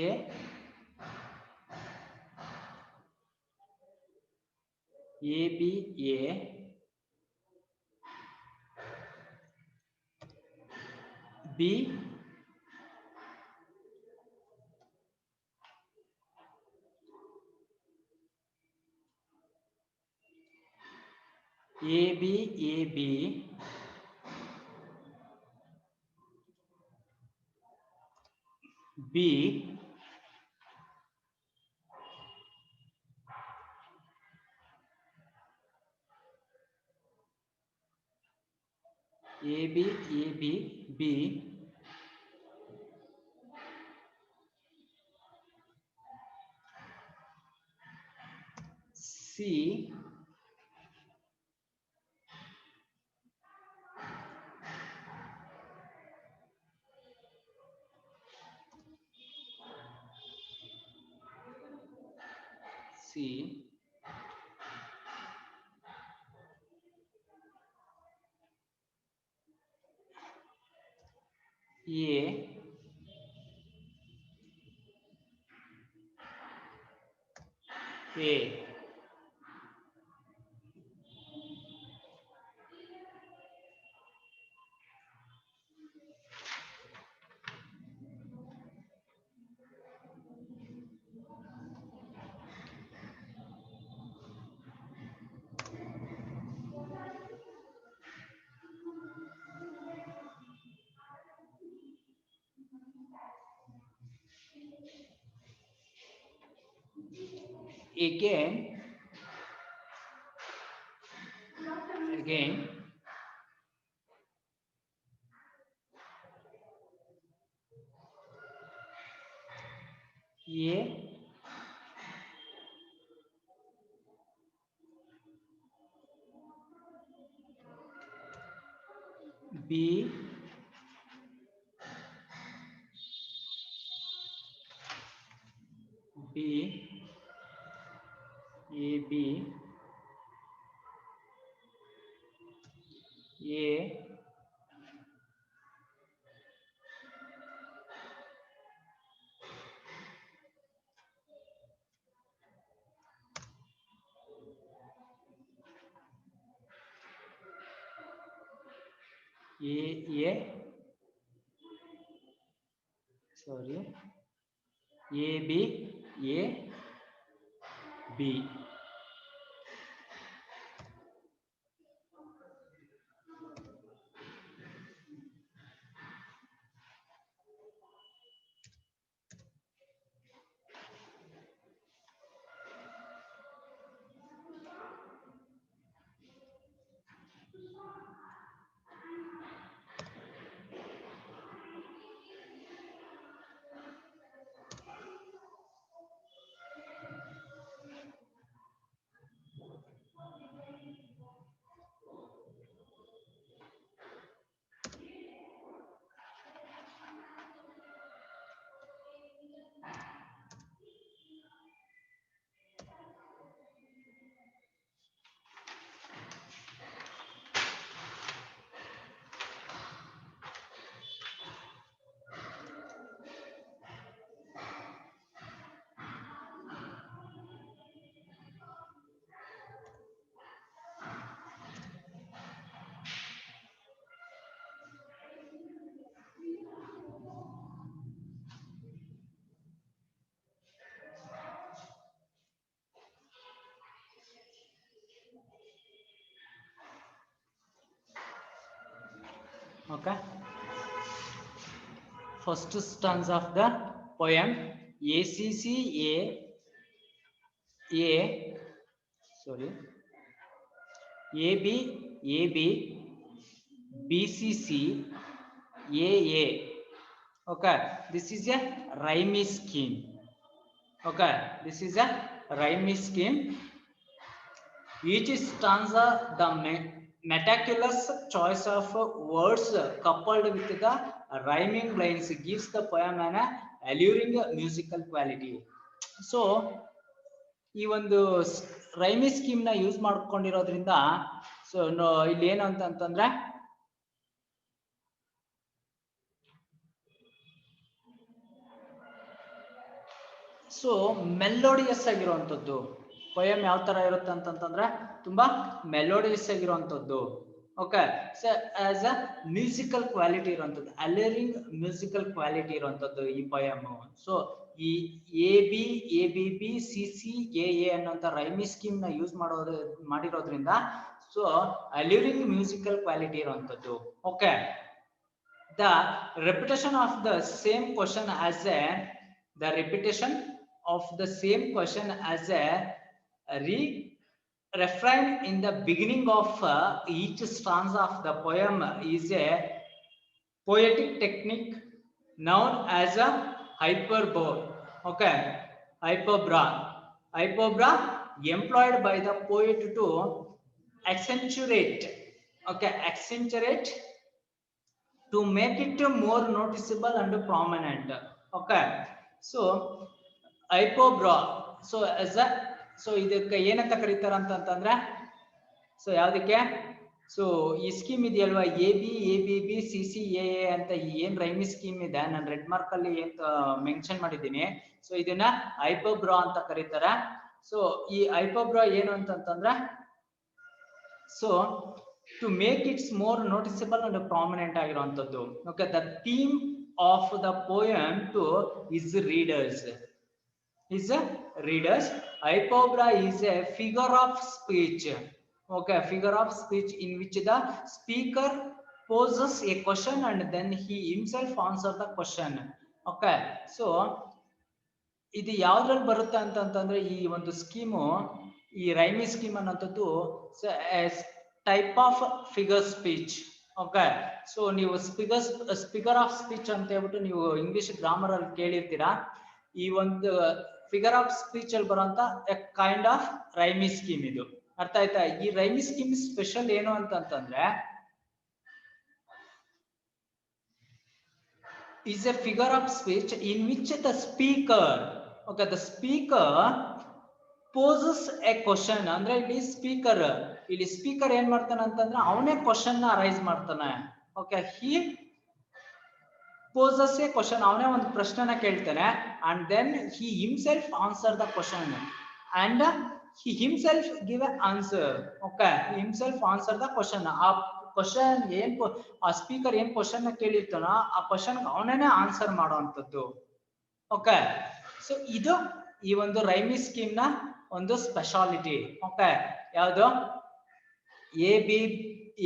A A B A B A B A B B A B A B B C C A A again A B B A B A A sorry A B A B Okay, first stanza of the poem. BCC AA. Okay, this is a rhyme scheme. Okay, this is a rhyme scheme. Each stanza, the meticulous choice of words coupled with the rhyming lines gives the poem an alluring musical quality. So ಈ ಒಂದು ರೈಮಿ scheme ನ use ಮಾಡ್ಕೊಂಡಿರೋದ್ರಿಂದ so ಇಲ್ಲಿ ಏನು ಅಂತಂದ್ರೆ so melodious ಆಗಿರುವಂತದ್ದು poem ಯಾವ ತರ ಇರುತ್ತೆ ಅಂತಂದ್ರೆ ತುಂಬಾ ಮೆಲೋಡಿಯಸ್ ಆಗಿರುವಂತದ್ದು. Okay, so as a musical quality ಇರುವಂತದ್ದು, ಅಲೇರಿಂಗ್ ಮ್ಯೂಸಿಕಲ್ ಕ್ವಾಲಿಟಿ ಇರುವಂತದ್ದು ಈ ಪೊಯಮ್. ಸೊ ಈ ABB CC AA ಅನ್ನೋಂಥ ರೈಮಿ ಸ್ಕೀಮ್ ನ ಯೂಸ್ ಮಾಡಿರೋದ್ರಿಂದ ಸೊ ಅಲ್ಯೂರಿಂಗ್ ಮ್ಯೂಸಿಕಲ್ ಕ್ವಾಲಿಟಿ ಇರುವಂತದ್ದು. Okay, the repetition of the same question as A refrain in the beginning of each stanza of the poem is a poetic technique known as a hyperbole. Okay, hyperbole employed by the poet to accentuate to make it more noticeable and prominent. Okay, so hyperbole, so as a so ಇದಕ್ಕೆ ಏನಂತ ಕರೀತಾರ ಅಂತಂದ್ರೆ so ಯಾವ್ದಕ್ಕೆ so ಈ scheme ಇದೆಯಲ್ವಾ ABB CC AA ಅಂತ ಏನ್ ರೈಮಿ scheme ಇದೆ, ನಾನು ರೆಡ್ ಮಾರ್ಕ್ ಅಲ್ಲಿ ಮೆನ್ಷನ್ ಮಾಡಿದ್ದೀನಿ. ಸೊ ಇದನ್ನ ಹೈಪರ್ಬ್ರಾ ಅಂತ ಕರೀತಾರೆ. ಸೊ ಈ ಹೈಪರ್ಬ್ರಾ ಏನು ಅಂತಂದ್ರೆ so to make it's more noticeable and prominent ಆಗಿರುವಂತದ್ದು. Okay, the theme of the poem to is readers. Hyperbole is a figure of speech. Okay, figure of speech in which the speaker poses a question and then he himself answers the question. Okay, so ಇದು ಯಾವ್ದ್ರಲ್ಲಿ ಬರುತ್ತೆ ಅಂತಂದ್ರೆ ಈ ಒಂದು scheme, ಈ ರೈಮಿ scheme ಅನ್ನೋಂಥದ್ದು type of figure speech. Okay, so ನೀವು speaker of speech ಅಂತ ಹೇಳ್ಬಿಟ್ಟು ನೀವು ಇಂಗ್ಲಿಷ್ ಗ್ರಾಮರ್ ಅಲ್ಲಿ ಕೇಳಿರ್ತೀರಾ. ಈ ಒಂದು ಫಿಗರ್ ಆಫ್ ಸ್ಪೀಚ್ ಅಲ್ಲಿ ಬರುವಂತ ಕೈಂಡ್ ಆಫ್ ರೈಮಿ ಸ್ಕೀಮ್ ಇದು. ಅರ್ಥ ಆಯ್ತಾ? ಈ ರೈಮಿ ಸ್ಕೀಮ್ ಸ್ಪೆಷಲ್ ಏನು ಅಂತಂದ್ರೆ is a figure of speech in which the speaker poses a question. ಅಂದ್ರೆ ಇಲ್ಲಿ ಸ್ಪೀಕರ್ ಏನ್ ಮಾಡ್ತಾನೆ ಅಂತಂದ್ರೆ ಅವನೇ ಕ್ವಶನ್ ನ ರೈಸ್ ಮಾಡ್ತಾನೆ. Okay, he poses a question, ಅವನೇ ಒಂದು ಪ್ರಶ್ನೆನ ಕೇಳ್ತಾನೆ and then he himself answer the question and he himself give an answer. Okay, he himself answer the question. ಆ ಕ್ವಶನ್ ಏನ್ ಆ ಸ್ಪೀಕರ್ ಏನ್ ಕ್ವಶನ್ ನ ಕೇಳಿರ್ತಾನೋ ಆ ಕ್ವಶನ್ ಅವನೇ ಆನ್ಸರ್ ಮಾಡುವಂತದ್ದು. ಓಕೆ, ಸೊ ಇದು ಈ ಒಂದು ರೈಮಿ ಸ್ಕೀಮ್ ನ ಒಂದು ಸ್ಪೆಷಾಲಿಟಿ. ಓಕೆ, ಯಾವುದು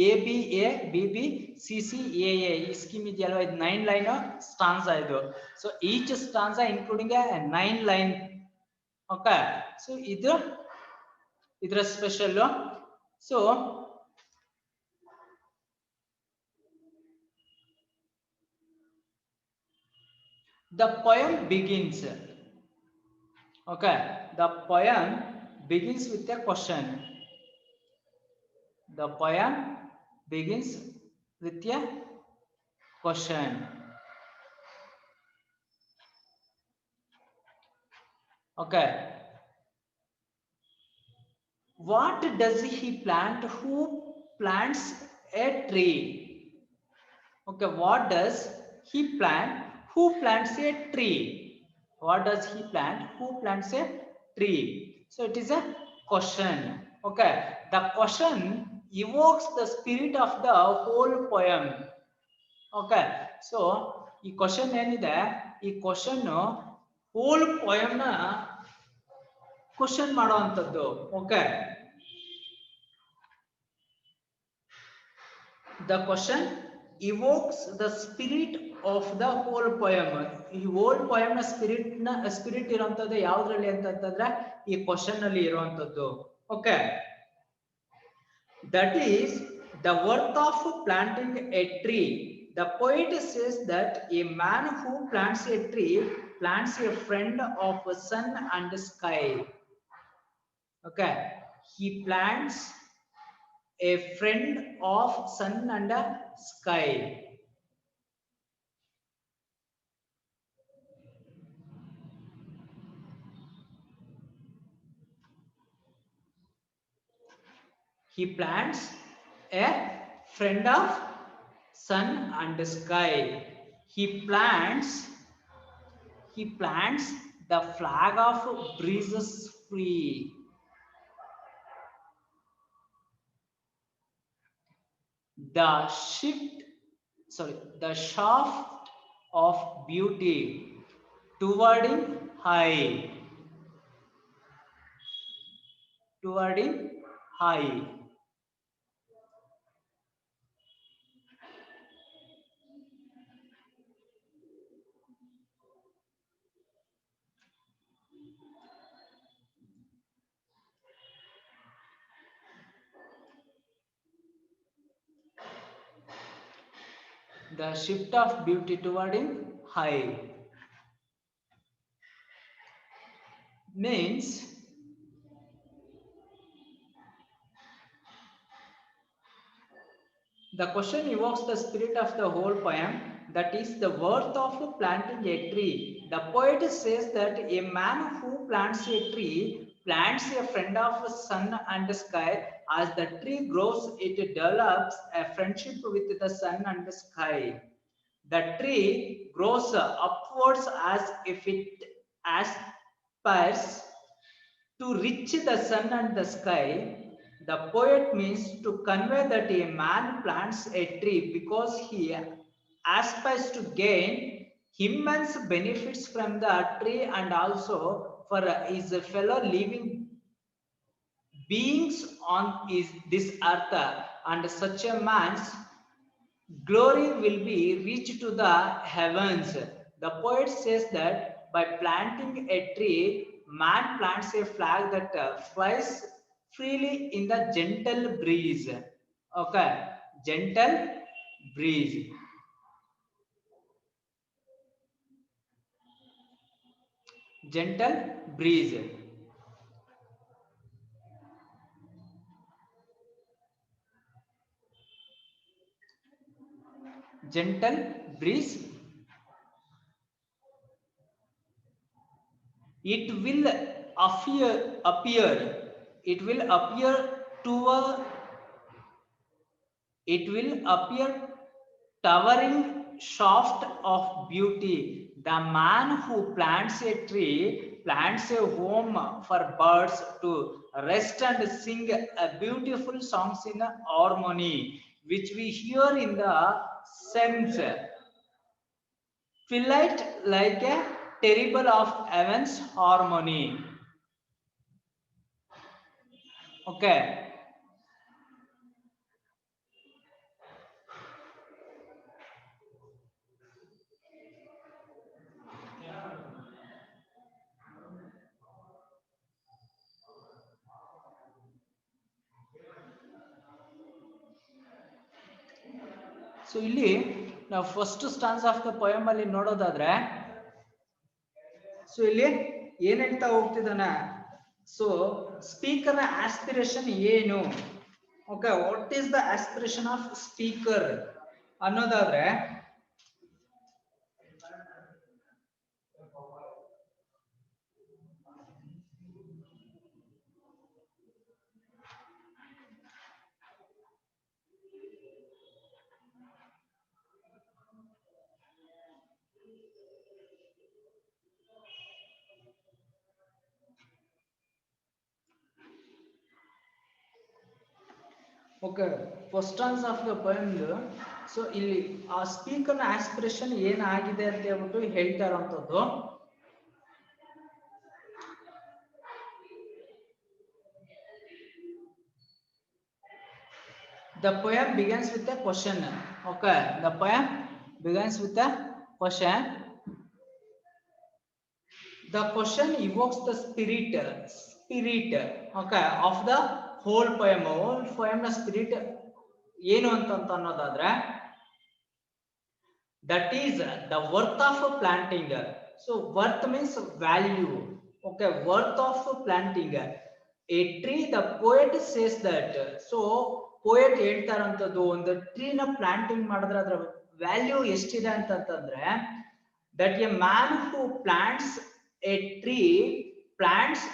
ABB CC AA ಈ ಸ್ಕೀಮ್ ಇದೆಯಲ್ವಾ, ಇದು 9 ಲೈನ್ ಸ್ಟಾನ್ಸಾ ಇದು. So each stanza including 9 line. Okay, so ಇದರ special. So the poem begins. Okay, the poem begins with a question. The poem begins with a question. Okay, what does he plant? Who plants a tree? Okay, what does he plant? Who plants a tree? What does he plant? Who plants a tree? So it is a question. Okay, the question evokes the spirit of the whole poem. Okay, so ಈ question ಏನಿದೆ, ಈ question hole poem ನ question ಮಾಡುವಂತದ್ದು. Okay, the question evokes the spirit of the whole poem. ಈ whole poem ನ spirit ಇರುವಂತದ್ದು ಯಾವ್ದ್ರಲ್ಲಿ ಅಂತಂದ್ರೆ ಈ ಕ್ವಶನ್ ಅಲ್ಲಿ ಇರುವಂತದ್ದು. Okay, that is the worth of planting a tree. The poet says that a man who plants a tree plants a friend of sun and sky. Okay, he plants a friend of sun and sky. He plants a friend of sun and sky. He plants the flag of breezes free. The shaft of beauty towarding high. The shift of beauty towarding high means the question evokes the spirit of the whole poem, that is the worth of planting a tree. The poet says that a man who plants a tree plants a friend of sun and sky. As the tree grows, it develops a friendship with the sun and the sky. The tree grows upwards as if it aspires to reach the sun and the sky. The poet means to convey that a man plants a tree because he aspires to gain immense benefits from the tree and also for his fellow living beings on this earth, and such a man's glory will be reached to the heavens. The poet says that by planting a tree, man plants a flag that flies freely in the gentle breeze. Okay, gentle breeze. Gentle breeze. Gentle breeze. It will appear towering shaft of beauty. The man who plants a tree plants a home for birds to rest and sing a beautiful songs in harmony, which we hear in the sense feel like a terrible of heaven's harmony. Okay, so ಇಲ್ಲಿ ನಾವು first stanza of the poem ಅಲ್ಲಿ ನೋಡೋದಾದ್ರೆ, so ಇಲ್ಲಿ ಏನ್ ಹೇಳ್ತಾ ಹೋಗ್ತಿದ್ದಾನೆ, so speaker aspiration ಏನು, okay, what is the aspiration of speaker ಅನ್ನೋದಾದ್ರೆ, okay, first stanza of the poem. So ಇಲ್ಲಿ ಆ ಸ್ಪೀಕರ್ ಆಸ್ಪಿರೇಷನ್ ಏನಾಗಿದೆ ಅಂತ ಹೇಳ್ಬಿಟ್ಟು ಹೇಳ್ತಾ ಇರೋಂಥದ್ದು. The poem begins with a question. Okay, the poem begins with a question. The question evokes the spirit, okay, of the whole poem. Whole poem na spirit ಏನು ಅಂತ ಅನ್ನೋದಾದ್ರೆ, that is the worth of planting. So worth means value. Okay, worth of planting a tree. The poet says that. So poet ಹೇಳ್ತಾರಂತದ್ದು, ಒಂದು ಟ್ರೀನ planting ಮಾಡಿದ್ರೆ ಅದರ value ಎಷ್ಟಿದೆ ಅಂತಂದ್ರೆ, that a man who plants a tree plants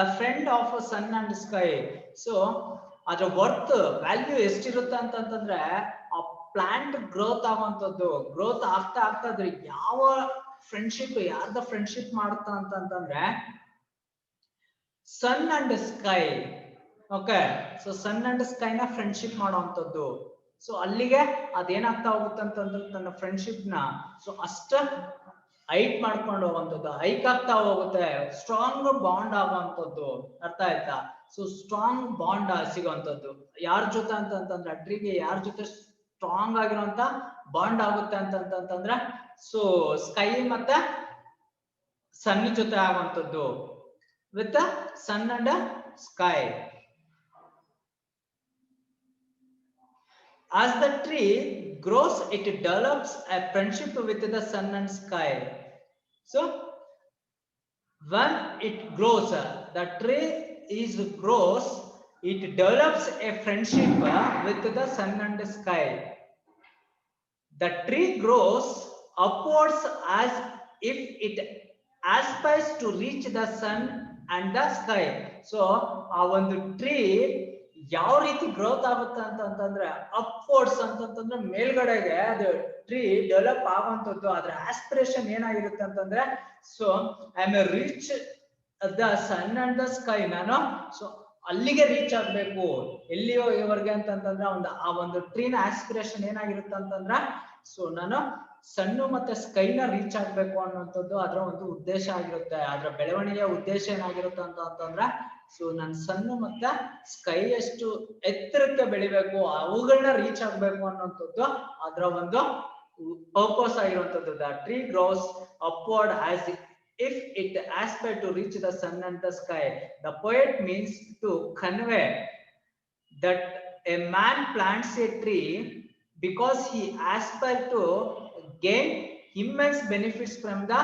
a friend of a sun and sky. So ಅದರ worth value ಎಷ್ಟಿರುತ್ತೆ ಅಂತಂದ್ರೆ, ಆ plant growth ಆಗುವಂತದ್ದು, growth ಆಗ್ತಾ ಅದ್ರ ಯಾವ ಫ್ರೆಂಡ್ಶಿಪ್, ಯಾರ್ದ ಫ್ರೆಂಡ್ಶಿಪ್ ಮಾಡುತ್ತಾ ಅಂತಂದ್ರೆ sun and sky. Okay, so sun and ಸ್ಕೈನ ಫ್ರೆಂಡ್ಶಿಪ್ ಮಾಡುವಂತದ್ದು. ಸೊ ಅಲ್ಲಿಗೆ ಅದೇನಾಗ್ತಾ ಹೋಗುತ್ತೆ ಅಂತಂದ್ರೆ, ತನ್ನ ಫ್ರೆಂಡ್ಶಿಪ್ ನ ಸೊ ಅಷ್ಟ ಹೈಟ್ ಮಾಡ್ಕೊಂಡು ಹೋಗುವಂಥದ್ದು, ಹೈಕ್ ಆಗ್ತಾ ಹೋಗುತ್ತೆ, ಸ್ಟ್ರಾಂಗ್ ಬಾಂಡ್ ಆಗುವಂಥದ್ದು. ಅರ್ಥ ಆಯ್ತಾ? ಸೊ ಸ್ಟ್ರಾಂಗ್ ಬಾಂಡ್ ಸಿಗುವಂಥದ್ದು ಯಾರ ಜೊತೆ ಅಂತಂದ್ರೆ, ಟ್ರೀಗೆ ಯಾರ ಜೊತೆ ಸ್ಟ್ರಾಂಗ್ ಆಗಿರುವಂತ ಬಾಂಡ್ ಆಗುತ್ತೆ ಅಂತಂದ್ರೆ, ಸೊ ಸ್ಕೈ ಮತ್ತೆ ಸನ್ ಜೊತೆ ಆಗುವಂಥದ್ದು, with sun and sky. As the tree grows, it develops a friendship with the sun and sky. So when it grows, the tree grows, it develops a friendship with the sun and the sky. The tree grows upwards as if it aspires to reach the sun and the sky. So ಆ ಒಂದು tree ಯಾವ ರೀತಿ growth ಆಗುತ್ತೆ ಅಂತಂದ್ರೆ, upwards ಅಂತಂದ್ರೆ ಮೇಲ್ಗಡೆಗೆ ಅದು tree develop ಆಗುವಂತದ್ದು. ಅದ್ರ aspiration ಏನಾಗಿರುತ್ತೆ ಅಂತಂದ್ರೆ, so I am reach the sun and the sky. ನಾನು ಸೊ ಅಲ್ಲಿಗೆ ರೀಚ್ ಆಗ್ಬೇಕು, ಎಲ್ಲಿಯೋ ಇವರೆಗೆ ಅಂತಂದ್ರೆ ಆ ಒಂದು ಟ್ರೀನ ಆಸ್ಪಿರೇಷನ್ ಏನಾಗಿರುತ್ತೆ ಅಂತಂದ್ರೆ, ಸೊ ನಾನು ಸಣ್ಣ ಮತ್ತೆ ಸ್ಕೈನ ರೀಚ್ ಆಗ್ಬೇಕು ಅನ್ನುವಂಥದ್ದು ಅದರ ಒಂದು ಉದ್ದೇಶ ಆಗಿರುತ್ತೆ. ಅದರ ಬೆಳವಣಿಗೆಯ ಉದ್ದೇಶ ಏನಾಗಿರುತ್ತೆ ಅಂತಂದ್ರೆ, ಸೊ ನಾನು ಸಣ್ಣ ಮತ್ತೆ ಸ್ಕೈ ಎಷ್ಟು ಎತ್ತರಕ್ಕೆ ಬೆಳಿಬೇಕು, ಅವುಗಳನ್ನ ರೀಚ್ ಆಗ್ಬೇಕು ಅನ್ನುವಂಥದ್ದು ಅದರ ಒಂದು ಪರ್ಪಸ್ ಆಗಿರುವಂತದ್ದು. The tree grows upward as if it aspires to reach the sun and the sky. The poet means to convey that a man plants a tree because he aspires to gain immense benefits from the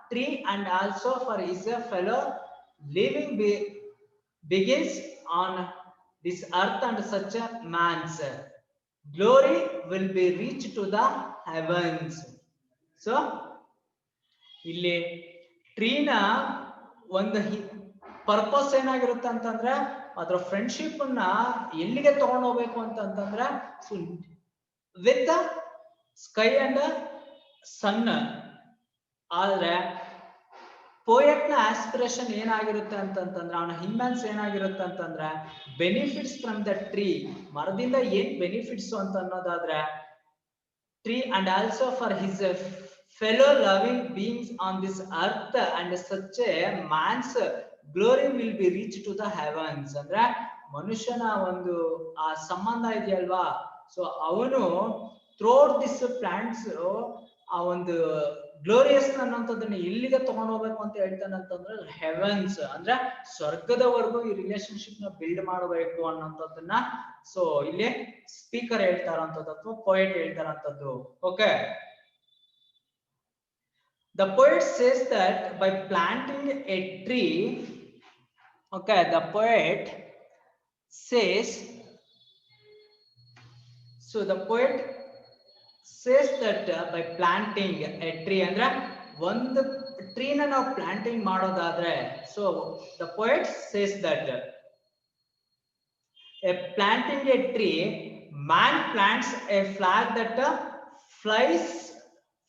tree, and also for his fellow living begins on this earth, and such a man's glory will be reached to the heavens. So ಇಲ್ಲಿ ಟ್ರೀನ ಒಂದು purpose ಏನಾಗಿರುತ್ತೆ ಅಂತಂದ್ರೆ, ಅದರ friendship ಅನ್ನ ಎಲ್ಲಿಗೆ ತಗೊಂಡು ಹೋಗ್ಬೇಕು ಅಂತಂದ್ರೆ, ವಿತ್ ಸ್ಕೈ ಅಂಡ್ ಸನ್. ಆದ್ರೆ ಪೋಯಟ್ ನ ಆಸ್ಪಿರೇಷನ್ ಏನಾಗಿರುತ್ತೆ ಅಂತಂದ್ರೆ, ಅವನ ಹಿಮ್ಯಾನ್ಸ್ ಏನಾಗಿರುತ್ತೆ ಅಂತಂದ್ರೆ, ಬೆನಿಫಿಟ್ಸ್ ಫ್ರಮ್ ದ ಟ್ರೀ, ಮರದಿಂದ ಏನ್ ಬೆನಿಫಿಟ್ಸ್ ಅಂತ ಅನ್ನೋದಾದ್ರೆ, tree and also for his fellow loving beings on this earth, and such a man's glory will be reached to the heavens. ಅಂದ್ರೆ ಮನುಷ್ಯನ ಒಂದು ಆ ಸಂಬಂಧ ಇದೆಯಲ್ವಾ, ಸೊ ಅವನು ಥ್ರೋಟ್ ದಿಸ್ ಪ್ಲಾಂಟ್ಸ್ ಆ ಒಂದು ಗ್ಲೋರಿಯಸ್ ಅನ್ನೋಂಥದ್ದನ್ನ ಎಲ್ಲಿಗೆ ತಗೊಂಡು ಹೋಗ್ಬೇಕು ಅಂತ ಹೇಳ್ತಾನೆ ಅಂತಂದ್ರೆ, ಹೆವೆನ್ಸ್ ಅಂದ್ರೆ ಸ್ವರ್ಗದವರೆಗೂ ಈ ರಿಲೇಶನ್ಶಿಪ್ ನ ಬಿಲ್ಡ್ ಮಾಡಬೇಕು ಅನ್ನೋಂಥದ್ದನ್ನ ಸೊ ಇಲ್ಲಿ ಸ್ಪೀಕರ್ ಹೇಳ್ತಾರಂಥದ್ದು ಅಥವಾ ಪೋಯಟ್ ಹೇಳ್ತಾರಂಥದ್ದು. Okay, the poet says that by planting a tree, okay, the poet says, so the poet says that by planting a tree, andre ಒಂದು ಟ್ರೀ ನ ನಾವು ಪ್ಲಾಂಟಿಂಗ್ ಮಾಡೋದಾದ್ರೆ, so the poet says that planting a tree, man plants a flag that flies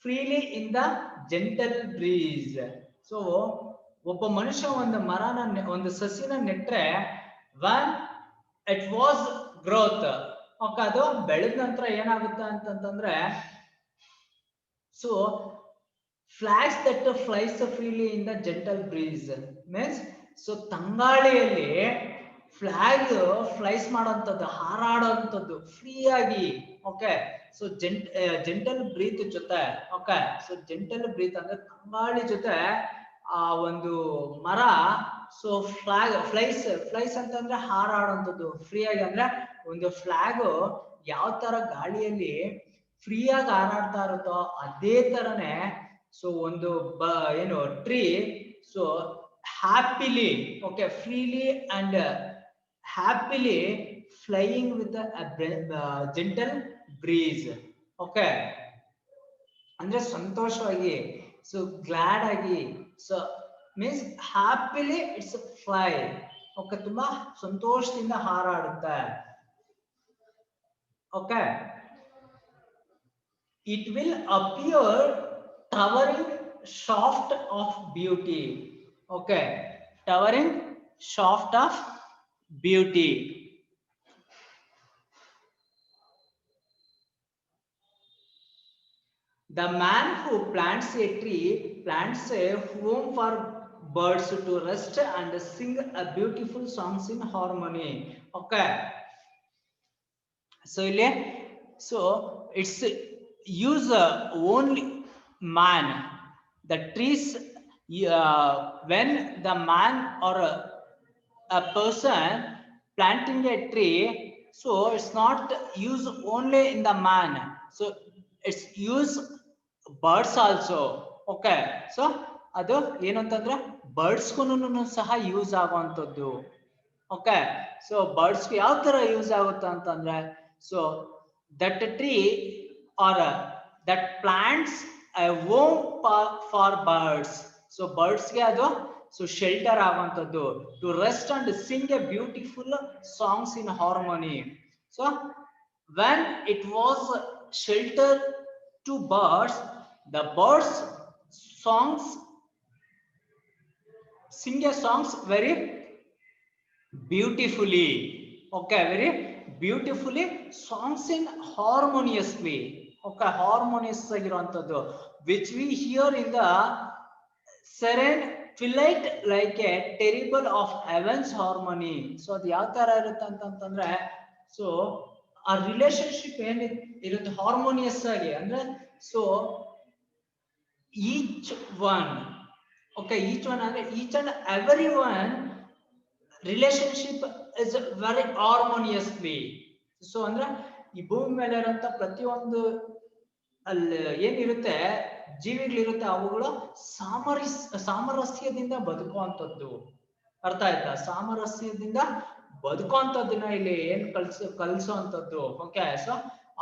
freely in the gentle breeze. So ಒಬ್ಬ ಮನುಷ್ಯ ಒಂದು ಮರನ ಒಂದು ಸಸಿನ ನೆಟ್ರೆ, when it was growth, okay, ಅದು ಬೆಳೆದ ನಂತರ ಏನಾಗುತ್ತೆ ಅಂತಂದ್ರೆ, so flags that flies freely in the gentle breeze means, so ತಂಗಾಳಿಯಲ್ಲಿ ಫ್ಲಾಗ್ ಫ್ಲೈಸ್ ಮಾಡೋಂಥದ್ದು, ಹಾರಾಡೋಂಥದ್ದು ಫ್ರೀ ಆಗಿ. ಓಕೆ, ಸೊ ಜೆಂಟಲ್ ಬ್ರೀತ್ ಜೊತೆ, ಓಕೆ, ಸೊ ಜೆಂಟಲ್ ಬ್ರೀತ್ ಅಂದ್ರೆ ತಂಗಾಳಿ ಜೊತೆ ಆ ಒಂದು ಮರ, ಸೊ ಫ್ಲೈಸ್ ಅಂತಂದ್ರೆ ಹಾರಾಡೋಂಥದ್ದು ಫ್ರೀ ಆಗಿ. ಅಂದ್ರೆ ಒಂದು ಫ್ಲಾಗ್ ಯಾವ ತರ ಗಾಳಿಯಲ್ಲಿ ಫ್ರೀ ಆಗಿ ಹಾರಾಡ್ತಾ ಇರುತ್ತೋ ಅದೇ ತರನೇ ಸೊ ಒಂದು ಏನು tree so happily, okay, freely and happily flying with a gentle breeze. Okay, ಅಂದ್ರೆ ಸಂತೋಷವಾಗಿ, ಸೊ ಗ್ಲಾಡ್ ಆಗಿ, so means happily it's fly. Okay, ತುಂಬಾ ಸಂತೋಷದಿಂದ ಹಾರಾಡುತ್ತೆ. Okay, it will appear towering shaft of beauty. Okay, towering shaft of beauty. The man who plants a tree plants a home for birds to rest and sing a beautiful songs in harmony. Okay, so it's use only man. The trees, when the man or a person planting a tree, so it's not used only in the man, so it's use birds also. Okay, so ಅದು ಏನು ಅಂತಂದ್ರೆ birds ಗೂ ಸಹ use ಆಗುವಂತದ್ದು. Okay, so birds ಯಾವ ತರ use ಆಗುತ್ತೆ ಅಂತಂದ್ರೆ, so that tree or that plants a home for birds. So ಬರ್ಡ್ಸ್ಗೆ ಅದು ಸೊ ಶೆಲ್ಟರ್ ಆಗುವಂಥದ್ದು, to rest and sing a beautiful songs in harmony. So when it was shelter to birds, the birds songs sing a songs very beautifully. Okay, very beautifully songs in harmoniously. Okay, harmonious ಆಗಿರುವಂತದ್ದು, which we hear in the serene twilight like a terrible of heaven's harmony. So ಅದು ಯಾವ ತರ ಇರುತ್ತೆ ಅಂತಂದ್ರೆ, so ಆ relationship ಏನ್ ಇರುತ್ತೆ harmonious ಆಗಿ, ಅಂದ್ರೆ so each one, okay, each one ಅಂದ್ರೆ each and every one relationship is very harmoniously. So ಅಂದ್ರೆ ಈ ಭೂಮಿ ಮೇಲೆ ಇರುವಂತ ಪ್ರತಿಯೊಂದು ಅಲ್ಲಿ ಏನಿರುತ್ತೆ ಜೀವಿಗಳಿರುತ್ತೆ, ಅವುಗಳು ಸಾಮರಸ್ಯದಿಂದ ಬದುಕುವಂಥದ್ದು. ಅರ್ಥ ಆಯ್ತಾ? ಸಾಮರಸ್ಯದಿಂದ ಬದುಕುವಂಥದ್ದನ್ನ ಇಲ್ಲಿ ಏನ್ ಕಲ್ಸುವಂಥದ್ದು. ಓಕೆ, ಸೊ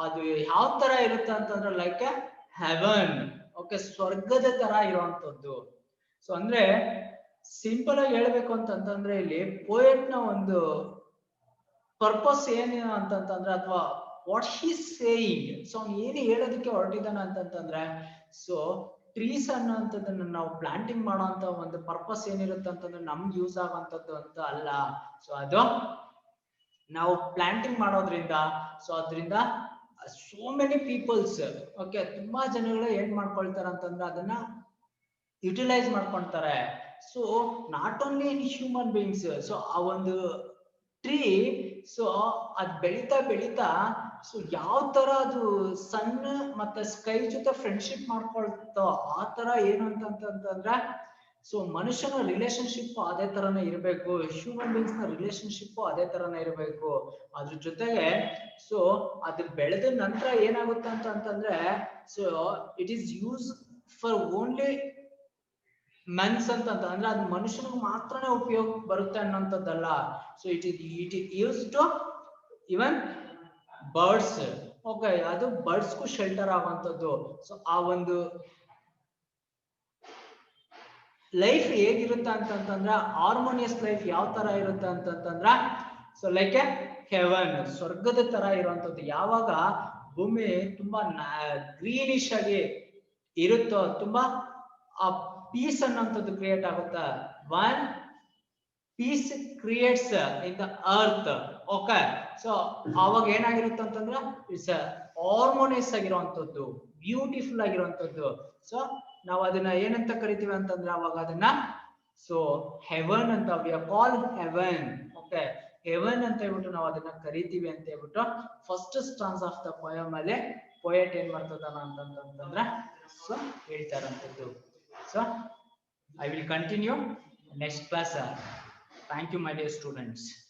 ಅದು ಯಾವ ತರ ಇರುತ್ತೆ ಅಂತಂದ್ರೆ ಲೈಕ್ ಎ ಹೆವನ್. ಓಕೆ, ಸ್ವರ್ಗದ ತರ ಇರುವಂತದ್ದು. ಸೊ ಅಂದ್ರೆ ಸಿಂಪಲ್ ಆಗಿ ಹೇಳ್ಬೇಕು ಅಂತಂತಂದ್ರೆ ಇಲ್ಲಿ ಪೋಯಟ್ ನ ಒಂದು ಪರ್ಪಸ್ ಏನು ಅಂತಂತಂದ್ರೆ, ಅಥವಾ ವಾಟ್ ಹಿ ಸೇಯಿಂಗ್, ಸೊ ಅವ್ನು ಏನು ಹೇಳೋದಕ್ಕೆ ಹೊರಟಿದ್ದಾನೆ ಅಂತಂತಂದ್ರೆ, ಸೊ ಟ್ರೀಸ್ ಅನ್ನೋಂಥದ್ದನ್ನ ನಾವು ಪ್ಲಾಂಟಿಂಗ್ ಮಾಡೋಂತ ಒಂದು ಪರ್ಪಸ್ ಏನಿರುತ್ತೆ ಅಂತಂದ್ರೆ ನಮ್ಗೆ ಯೂಸ್ ಆಗುವಂಥದ್ದು ಅಂತ ಅಲ್ಲ. ಸೊ ಅದು ನಾವು ಪ್ಲಾಂಟಿಂಗ್ ಮಾಡೋದ್ರಿಂದ, ಸೊ ಅದರಿಂದ ಸೋ ಮೆನಿ ಪೀಪಲ್ಸ್, ಓಕೆ, ತುಂಬಾ ಜನಗಳು ಏನ್ ಮಾಡ್ಕೊಳ್ತಾರೆ ಅಂತಂದ್ರೆ ಅದನ್ನ ಯುಟಿಲೈಸ್ ಮಾಡ್ಕೊಳ್ತಾರೆ. So not only in human beings, so ಆ ಒಂದು ಟ್ರೀ, ಸೊ ಅದ್ ಬೆಳೀತಾ ಬೆಳೀತಾ ಸೊ ಯಾವ ತರ ಅದು ಸನ್ ಮತ್ತೆ ಸ್ಕೈ ಜೊತೆ ಫ್ರೆಂಡ್ಶಿಪ್ ಮಾಡ್ಕೊಳ್ತೋ ಆ ತರ ಏನು ಅಂತಂದ್ರೆ, ಸೊ ಮನುಷ್ಯನ ರಿಲೇಶನ್ಶಿಪ್ ಅದೇ ತರನೇ ಇರಬೇಕು, ಹ್ಯೂಮನ್ ಬೀಯಿಂಗ್ಸ್ ನ ರಿಲೇಶನ್ಶಿಪ್ ಅದೇ ತರನೇ ಇರಬೇಕು. ಅದ್ರ ಜೊತೆಗೆ ಸೊ ಅದು ಬೆಳೆದ ನಂತರ ಏನಾಗುತ್ತೆ ಅಂತಂದ್ರೆ, so it is use for only men's ಅಂತ ಅಂದ್ರೆ ಅದು ಮನುಷ್ಯನಿಗೆ ಮಾತ್ರನೇ ಉಪಯೋಗ ಬರುತ್ತೆ ಅನ್ನೋಂಥದ್ದಲ್ಲ. So it is use to even birds. Okay, ಅದು ಬರ್ಡ್ಸ್ಗೂ ಶೆಲ್ಟರ್ ಆಗುವಂಥದ್ದು. ಸೊ ಆ ಒಂದು ಲೈಫ್ ಹೇಗಿರುತ್ತೆ ಅಂತಂತಂದ್ರೆ, ಹಾರ್ಮೋನಿಯಸ್ ಲೈಫ್ ಯಾವ ತರ ಇರುತ್ತೆ ಅಂತಂತಂದ್ರ, ಸೊ ಲೈಕ್ ಎ ಹೆವನ್, ಸ್ವರ್ಗದ ತರ ಇರುವಂತದ್ದು. ಯಾವಾಗ ಭೂಮಿ ತುಂಬಾ ಗ್ರೀನಿಶ್ ಆಗಿ ಇರುತ್ತೋ, ತುಂಬಾ ಆ ಪೀಸ್ ಅನ್ನೋಂಥದ್ದು ಕ್ರಿಯೇಟ್ ಆಗುತ್ತೆ. One peace creates in the earth. Okay, so ಅವಾಗ ಏನಾಗಿರುತ್ತೆ ಅಂತಂದ್ರೆ ಇಟ್ಸ್ ಹಾರ್ಮೋನಿಯಸ್ ಆಗಿರುವಂತದ್ದು, ಬ್ಯೂಟಿಫುಲ್ ಆಗಿರುವಂತದ್ದು. ಸೊ ನಾವು ಅದನ್ನ ಏನಂತ ಕರಿತೀವಿ ಅಂತಂದ್ರೆ ಅವಾಗ ಅದನ್ನ ಸೊ ಹೆವನ್ ಅಂತ, we are called heaven. Okay, heaven ಅಂತ ಹೇಳ್ಬಿಟ್ಟು ನಾವು ಅದನ್ನ ಕರಿತೀವಿ ಅಂತ ಹೇಳ್ಬಿಟ್ಟು first stanza of the poem ಅಲ್ಲಿ ಪೋಯಟ್ ಏನ್ ಮಾಡ್ತದಾನ ಅಂತಂದ್ರೆ ಸೊ ಹೇಳ್ತಾರಂತದ್ದು. So I will continue next class. Thank you, my dear students.